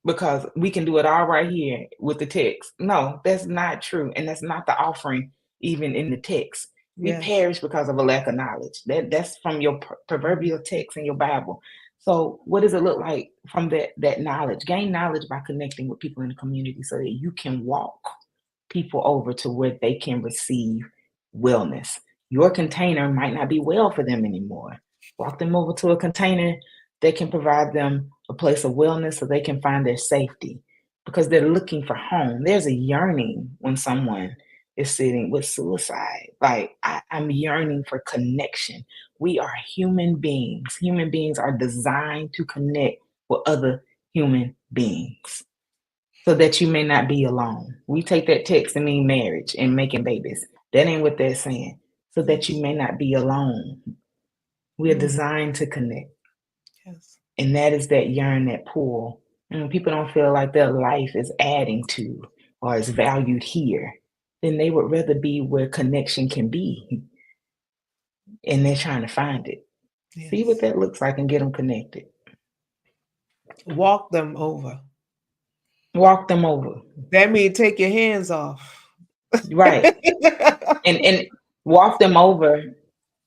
because we can do it all right here with the text. No, that's not true. And that's not the offering even in the text. We Yes. perish because of a lack of knowledge. That's from your Mhm. proverbial text in your Bible. So what does it look like from that knowledge? Gain knowledge by connecting with people in the community so that you can walk people over to where they can receive wellness. Your container might not be well for them anymore. Walk them over to a container that can provide them a place of wellness so they can find their safety because they're looking for home. There's a yearning when someone is sitting with suicide. Like, I'm yearning for connection. We are human beings. Human beings are designed to connect with other human beings. so that you may not be alone. We take that text to mean marriage and making babies. That ain't what they're saying. So that you Yes. may not be alone. We are Mm, designed to connect. yes. And that is that yearn, that pull. And when people don't feel like their life is adding to or is valued here, then they would rather be where connection can be. And they're trying to find it. See what Yes. that looks like and get them connected. Walk them over. Walk them over. That means take your hands off. Right. And walk them over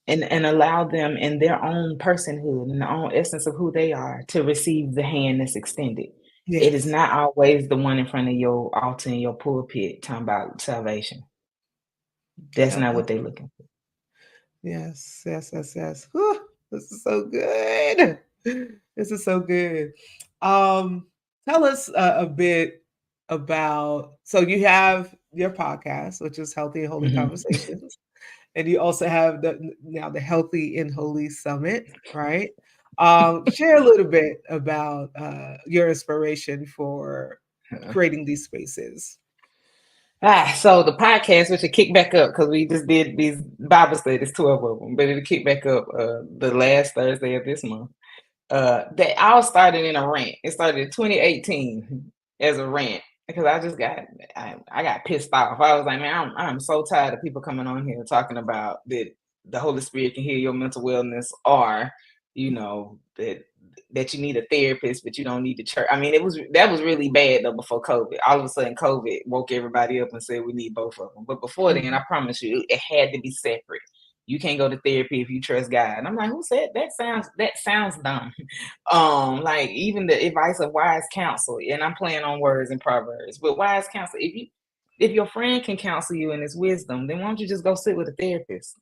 and allow them in their own personhood and their own essence of who they are to receive the hand that's extended. It is Yes. not always the one in front of your altar in your pulpit talking about salvation. That's Yep. not what they're looking for. Yes. Yes. Yes. Yes. Whew, this is so good. This is so good. Um, Tell us a bit about. So you have your podcast, which is Healthy and Holy Mhm. Conversations, and you also have the Healthy and Holy Summit, right? Share a little bit about your inspiration for creating these spaces. So the podcast, which will kick back up because we just did these Bible studies, 12 of them, but it'll kick back up the last Thursday of this month. They all started in a rant. It started in 2018 as a rant because I got pissed off. I was like, man, I'm so tired of people coming on here talking about that the Holy Spirit can heal your mental wellness, or that you need a therapist, but you don't need the church. I mean, that was really bad though before COVID. All of a sudden, COVID woke everybody up and said we need both of them. But before then, I Mhm. promise you, it had to be separate. You can't go to therapy if you trust God. And I'm like, who said that? Sounds dumb. Like even the advice of wise counsel, and I'm playing on words and proverbs, but wise counsel, if your friend can counsel you in his wisdom, then why don't you just go sit with a therapist?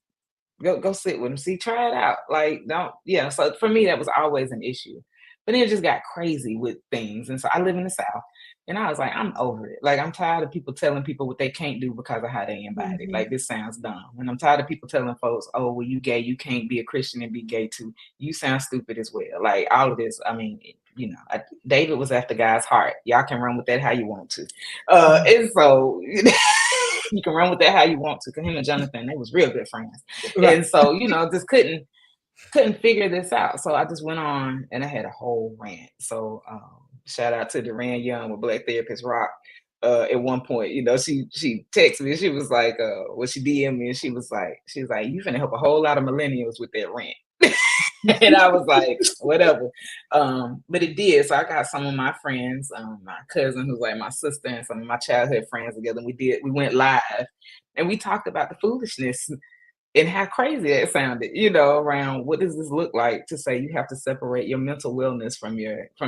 Go sit with him. See, try it out. Like, don't, yeah. So for me, that was always an issue. But then it just got crazy with things. And so I live in the South. And I was like, I'm over it. Like, I'm tired of people telling people what they can't do because of how they embody. Like, Mhm. this sounds dumb. And I'm tired of people telling folks, oh, well, you gay, you can't be a Christian and be gay too. You sound stupid as well. Like, all of this, I mean, David was after God's heart. Y'all can run with that how you want to. Mhm. And so you can run with that how you want to. Cause him and Jonathan, they was real good friends. Right. And so, just couldn't figure this out. So I just went on and I had a whole rant. So shout out to Duran Young with Black Therapist Rock. At one point, she texted me. She was like, she DM'd me, and she was like, you finna help a whole lot of millennials with that rant. And I was like, whatever. But it did. So I got some of my friends, my cousin who's like my sister, and some of my childhood friends together. And we went live and we talked about the foolishness and how crazy that sounded, around what does this look like to say you have to separate your mental wellness from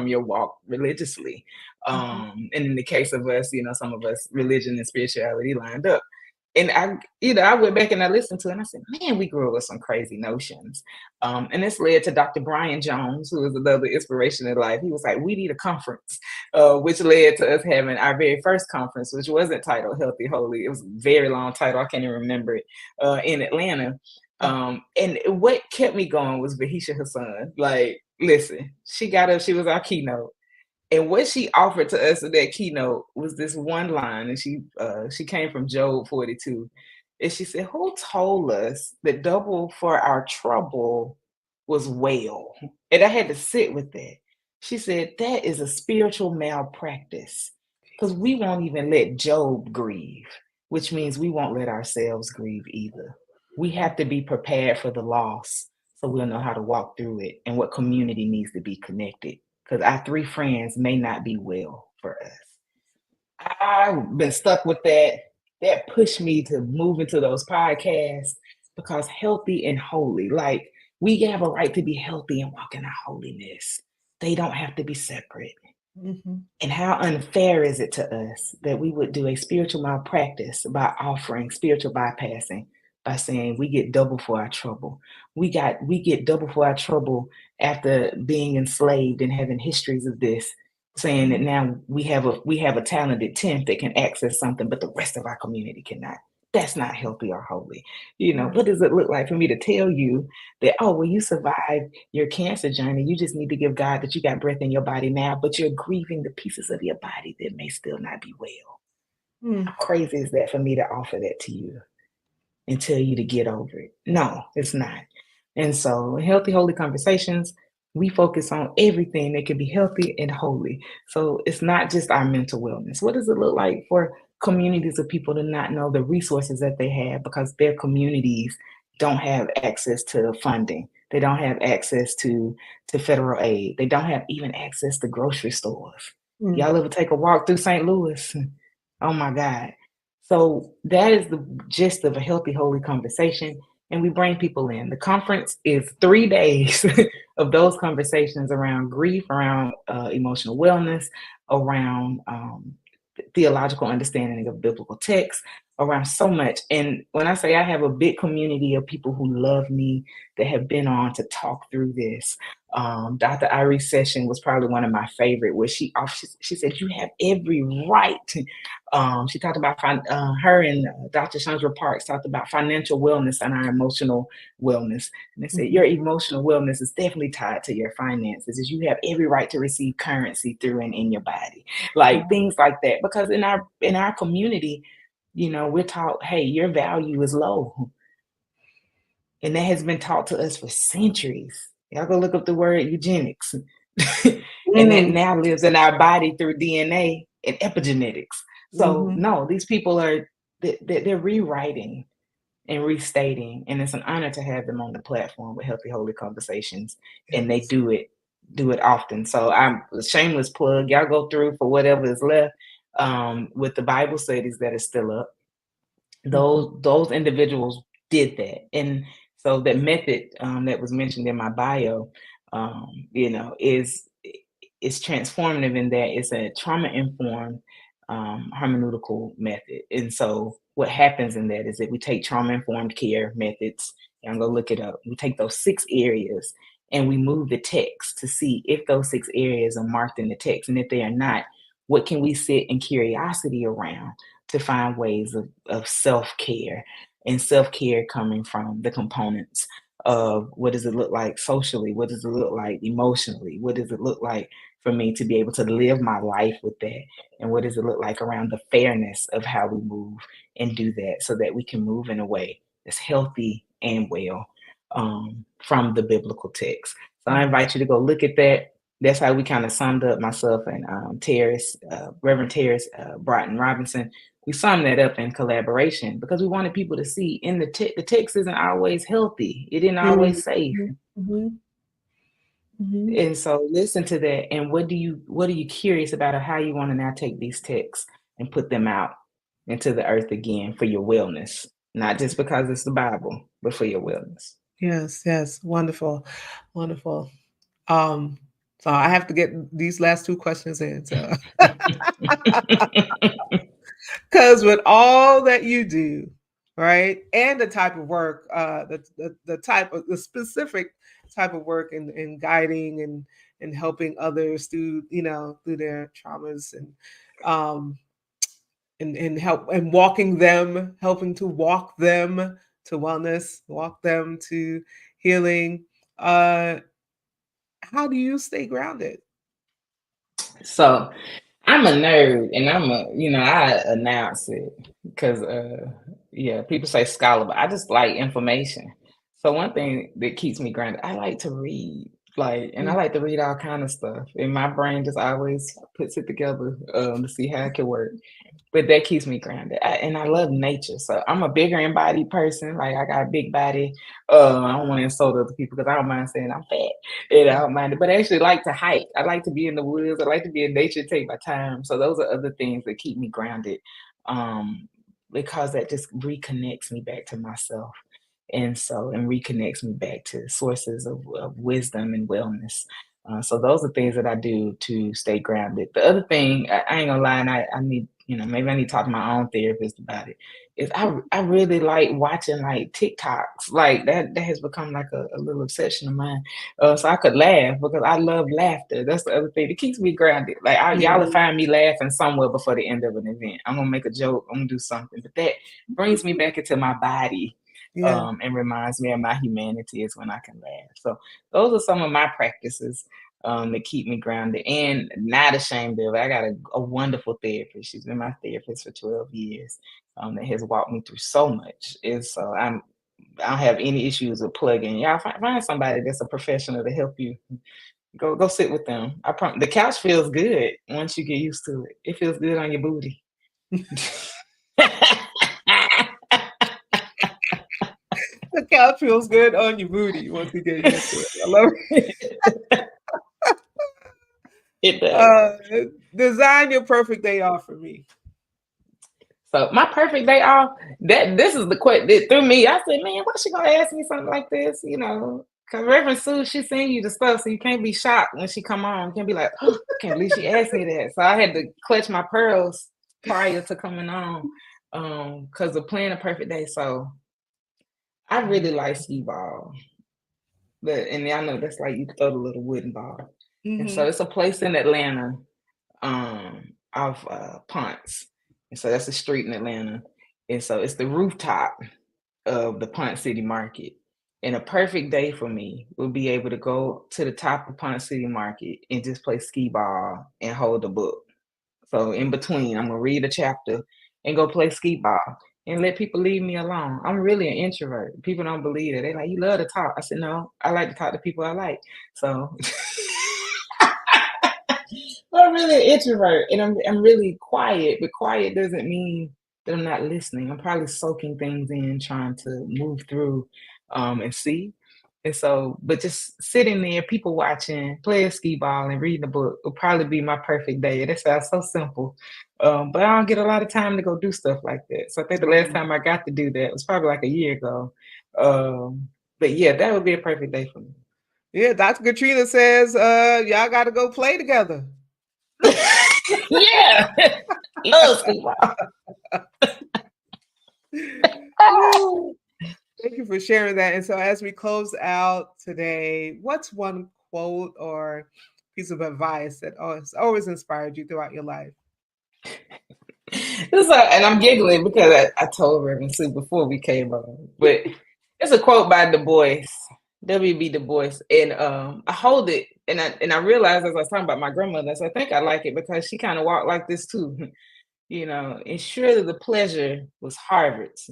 your walk religiously. Mhm. And in the case of us, some of us religion and spirituality lined up. And I went back and I listened to it and I said, man, we grew up with some crazy notions. And this led to Dr. Brian Jones, who is another inspiration in life. He was like, we need a conference, which led to us having our very first conference, which wasn't titled Healthy Holy. It was a very long title. I can't even remember it, in Atlanta. And what kept me going was Vahisha Hassan. Like, listen, she got up, she was our keynote. And what she offered to us in that keynote was this one line, and she came from Job 42, and she said, "Who told us that double for our trouble was well?" And I had to sit with that. She said that is a spiritual malpractice because we won't even let Job grieve, which means we won't let ourselves grieve either. We have to be prepared for the loss so we'll know how to walk through it and what community needs to be connected because our three friends may not be well for us. I've been stuck with that. That pushed me to move into those podcasts because healthy and holy, like we have a right to be healthy and walk in our holiness. They don't have to be separate. Mhm. And how unfair is it to us that we would do a spiritual malpractice by offering spiritual bypassing by saying we get double for our trouble. We get double for our trouble after being enslaved and having histories of this, saying that Mhm. now we have a talented tenth that can access something, but the rest of our community cannot. That's not healthy or holy. What does it look like for me to tell you that, oh, well, you survived your cancer journey. You just need to give God that you got breath in your body now, but you're grieving the pieces of your body that may still not be well. Mm, How crazy is that for me to offer that to you and tell you to get over it? No, it's not. And so, in healthy, holy conversations, we focus on everything that can be healthy and holy. So, it's not just our mental wellness. What does it look like for communities of people to not know the resources that they have because their communities don't have access to funding? They don't have access to federal aid. They don't have even access to grocery stores. mm, Y'all ever take a walk through St. Louis? Oh my God. So that is the gist of a healthy, holy conversation. And we bring people in. The conference is 3 days of those conversations around grief, around emotional wellness, around theological understanding of biblical texts, around so much. And when I say I have a big community of people who love me that have been on to talk through this, Dr. Irie's session was probably one of my favorite, where she said, "You have every right." She talked about her and Dr. Chandra Parks talked about financial wellness and our emotional wellness. And they said, mhm, your emotional wellness is definitely tied to your finances, as you have every right to receive currency through and in your body, like wow, things like that. Because in our community, we're taught, hey, your value is low, and that has been taught to us for centuries. Y'all go look up the word eugenics. And that mm, now lives in our body through DNA and epigenetics. So mhm, no, these people are they're rewriting and restating, and it's an honor to have them on the platform with Healthy Holy Conversations, and they yes, do it often. So I'm a shameless plug. Y'all go through for whatever is left with the Bible studies that are still up. mhm, Those individuals did that, and so that method that was mentioned in my bio, is transformative in that it's a trauma informed hermeneutical method. And so what happens in that is that we take trauma informed care methods, and I'm gonna look it up. We take those 6 areas and we move the text to see if those 6 areas are marked in the text, and if they are not, what can we sit in curiosity around to find ways of self-care, and self-care coming from the components of what does it look like socially, what does it look like emotionally, what does it look like for me to be able to live my life with that, and what does it look like around the fairness of how we move and do that, so that we can move in a way that's healthy and well, from the biblical text. So I yes, invite you to go look at that. That's how we kind of summed up, myself and Reverend Terrace Broughton Robinson. We summed that up in collaboration because we wanted people to see in the text isn't always healthy. It isn't mm, always safe. mhm, mhm, mhm, And so listen to that. And what are you curious about, or how you want to now take these texts and put them out into the earth again for your wellness? Not just because it's the Bible, but for your wellness. yes, yes, wonderful, wonderful. Um, so I have to get these last 2 questions in, so because with all that you do, right, and the type of work, the specific type of work in guiding and helping others through, through their traumas um, and help and walking them, helping to walk them to wellness, walk them to healing. Uh, how do you stay grounded? So I'm a nerd, and I announce it because yeah, people say scholar, but I just like information. So one thing that keeps me grounded, I like to read, like, and I Mm, like to read all kind of stuff, and my brain just always puts it together to see how it can work. But that keeps me grounded. And I love nature. So I'm a bigger embodied person. Like, I got a big body. I don't want to insult other people because I don't mind saying I'm fat. And I don't mind it. But I actually like to hike. I like to be in the woods. I like to be in nature, take my time. So those are other things that keep me grounded. Um, because that just reconnects me back to myself. And reconnects me back to sources of wisdom and wellness. So those are things that I do to stay grounded. The other thing, I ain't gonna lie, and I need maybe I need to talk to my own therapist about it. Is I really like watching like TikToks. Like that has become like a little obsession of mine. So I could laugh because I love laughter. That's the other thing. It keeps me grounded. Like y'all Yeah. will find me laughing somewhere before the end of an event. I'm gonna make a joke. I'm gonna do something. But that brings me back into my body. Yeah. And reminds me of my humanity is when I can laugh. So those are some of my practices that keep me grounded and not ashamed of it. I got a wonderful therapist. She's been my therapist for 12 years. That has walked me through so much. Is so I don't have any issues with plugging. Y'all find somebody that's a professional to help you. Go sit with them. The couch feels good once you get used to it. It feels good on your booty. The couch feels good on your booty once you get used to it. I love it. It does. Design your perfect day off for me. So my perfect day off, this is the question that threw me. I said, man, why she gonna ask me something like this? Because Reverend Sue, she send you the stuff, so you can't be shocked when she come on. You can't be like, oh, I can't believe she asked me that. So I had to clutch my pearls prior to coming on, because of planning a perfect day. So I really like skee ball. And I know that's like you throw the little wooden ball. And so it's a place in Atlanta, off Ponce. And so that's a street in Atlanta. And so it's the rooftop of the Ponce City Market. And a perfect day for me would be able to go to the top of Ponce City Market and just play skee ball and hold a book. So in between, I'm gonna read a chapter and go play skee ball and let people leave me alone. I'm really an introvert. People don't believe it. They like, you love to talk. I said, no, I like to talk to people I like. So I'm really an introvert and I'm really quiet, but quiet doesn't mean that I'm not listening. I'm probably soaking things in, trying to move through and see. And so, but just sitting there, people watching, playing skee ball and reading a book will probably be my perfect day. That sounds so simple. But I don't get a lot of time to go do stuff like that. So I think the last time I got to do that was probably like a year ago. But yeah, that would be a perfect day for me. Yeah, Dr. Katrina says y'all got to go play together. Yeah, love skee ball. Thank you for sharing that. And so, as we close out today, what's one quote or piece of advice that always inspired you throughout your life? And I'm giggling because I told Reverend Sue before we came on, but it's a quote by Du Bois, W.B. Du Bois, and I hold it, and I realized as I was talking about my grandmother, so I think I like it because she kind of walked like this too, and surely the pleasure was Harvard's.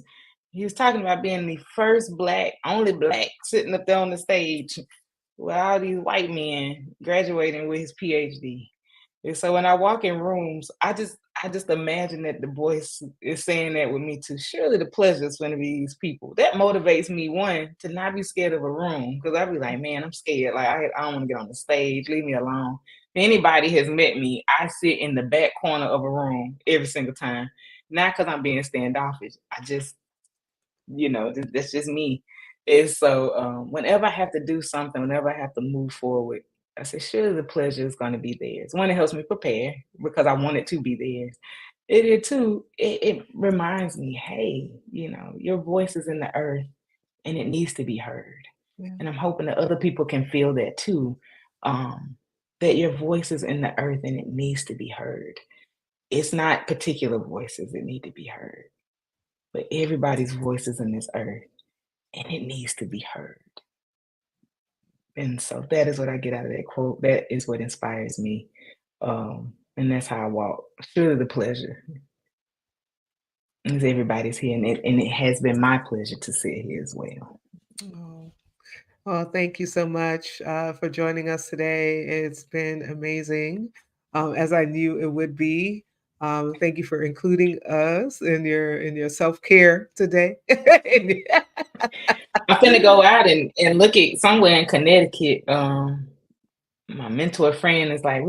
He was talking about being the first only black, sitting up there on the stage with all these white men graduating with his PhD. And so when I walk in rooms, I just imagine that the voice is saying that with me too. Surely the pleasure is going to be these people. That motivates me, one, to not be scared of a room. Because I'd be like, man, I'm scared. Like I don't want to get on the stage. Leave me alone. If anybody has met me, I sit in the back corner of a room every single time. Not because I'm being standoffish. I just, that's just me. And so whenever I have to do something, whenever I have to move forward, I say, sure, the pleasure is going to be theirs. One, it helps me prepare because I want it to be theirs. It reminds me, hey, your voice is in the earth and it needs to be heard. Yeah. And I'm hoping that other people can feel that too, that your voice is in the earth and it needs to be heard. It's not particular voices that need to be heard, but everybody's voice is in this earth and it needs to be heard. And so that is what I get out of that quote. That is what inspires me. And that's how I walk. Surely the pleasure is everybody's here. And it has been my pleasure to sit here as well. Oh. Well, thank you so much for joining us today. It's been amazing, as I knew it would be. Thank you for including us in your self care today. I'm finna go out and look at somewhere in Connecticut. My mentor friend is like,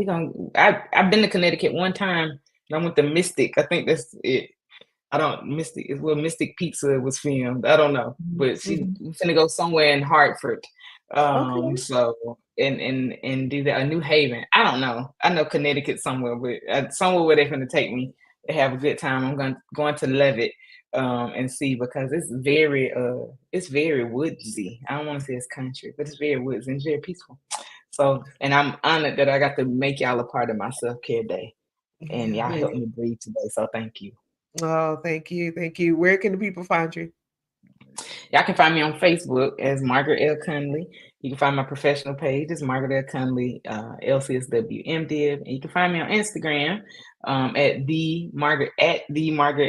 I've been to Connecticut one time. And I went to Mystic. I think that's it. Mystic is where Mystic Pizza was filmed. I don't know, but she's gonna go somewhere in Hartford. Okay. So and do that, a New Haven. I don't know. I know Connecticut somewhere, but somewhere where they're gonna take me. have a good time. I'm going to love it and see, because it's very woodsy. I don't want to say it's country, but it's very woodsy and it's very peaceful. So, and I'm honored that I got to make y'all a part of my self care day, and Yeah. y'all helped me breathe today. So thank you. Oh, thank you. Thank you. Where can the people find you? Y'all can find me on Facebook as Margaret L. Conley. You can find my professional page as Margaret L. Conley, LCSW MDiv, and you can find me on Instagram at the Margaret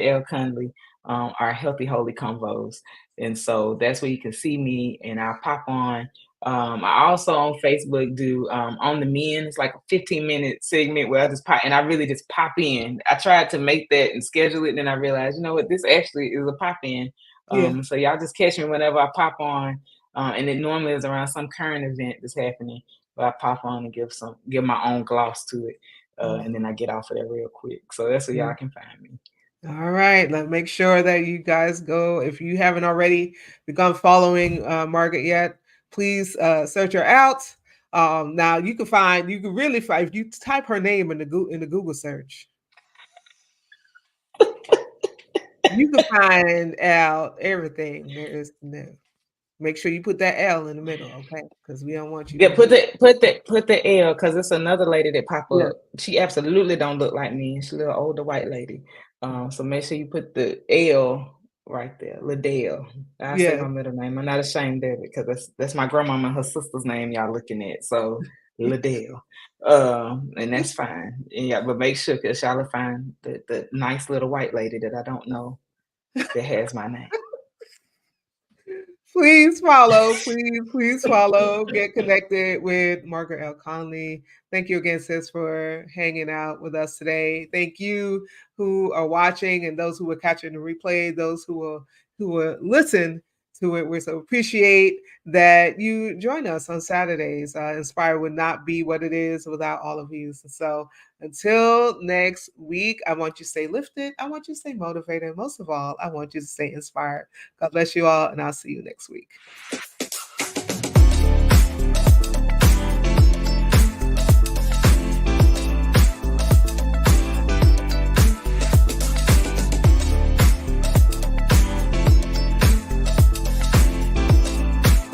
L. Conley, our Healthy Holy Convos, and so that's where you can see me, and I'll pop on. I also on Facebook do on the men. It's like a 15-minute segment where I just pop, and I really just pop in. I tried to make that and schedule it, and then I realized, you know what, this actually is a pop in. Yeah. So y'all just catch me whenever I pop on, and it normally is around some current event that's happening. But I pop on and give my own gloss to it, and then I get off of there real quick. So that's where Yeah. y'all can find me. All right. Let make sure that you guys go. If you haven't already begun following Margaret yet, please search her out. Now you can really find if you type her name in the Google search, you can find out everything there is to know. Make sure you put that L in the middle, okay? Because we don't want you to Yeah, be. put the L, because it's another lady that pop Yeah. up. She absolutely don't look like me. She's a little older white lady. So make sure you put the L right there, Liddell. I say Yeah. my middle name. I'm not ashamed of it, because that's my grandmama and her sister's name y'all looking at. So Liddell. And that's fine. Yeah, but make sure, because y'all will find the nice little white lady that I don't know that has my name. Please follow, get connected with Margaret L. Conley. Thank you again, sis, for hanging out with us today. Thank you who are watching and those who are catching the replay, those who will listen to it. We so appreciate that you join us on Saturdays. Inspire would not be what it is without all of you. So until next week, I want you to stay lifted. I want you to stay motivated. Most of all, I want you to stay inspired. God bless you all, and I'll see you next week.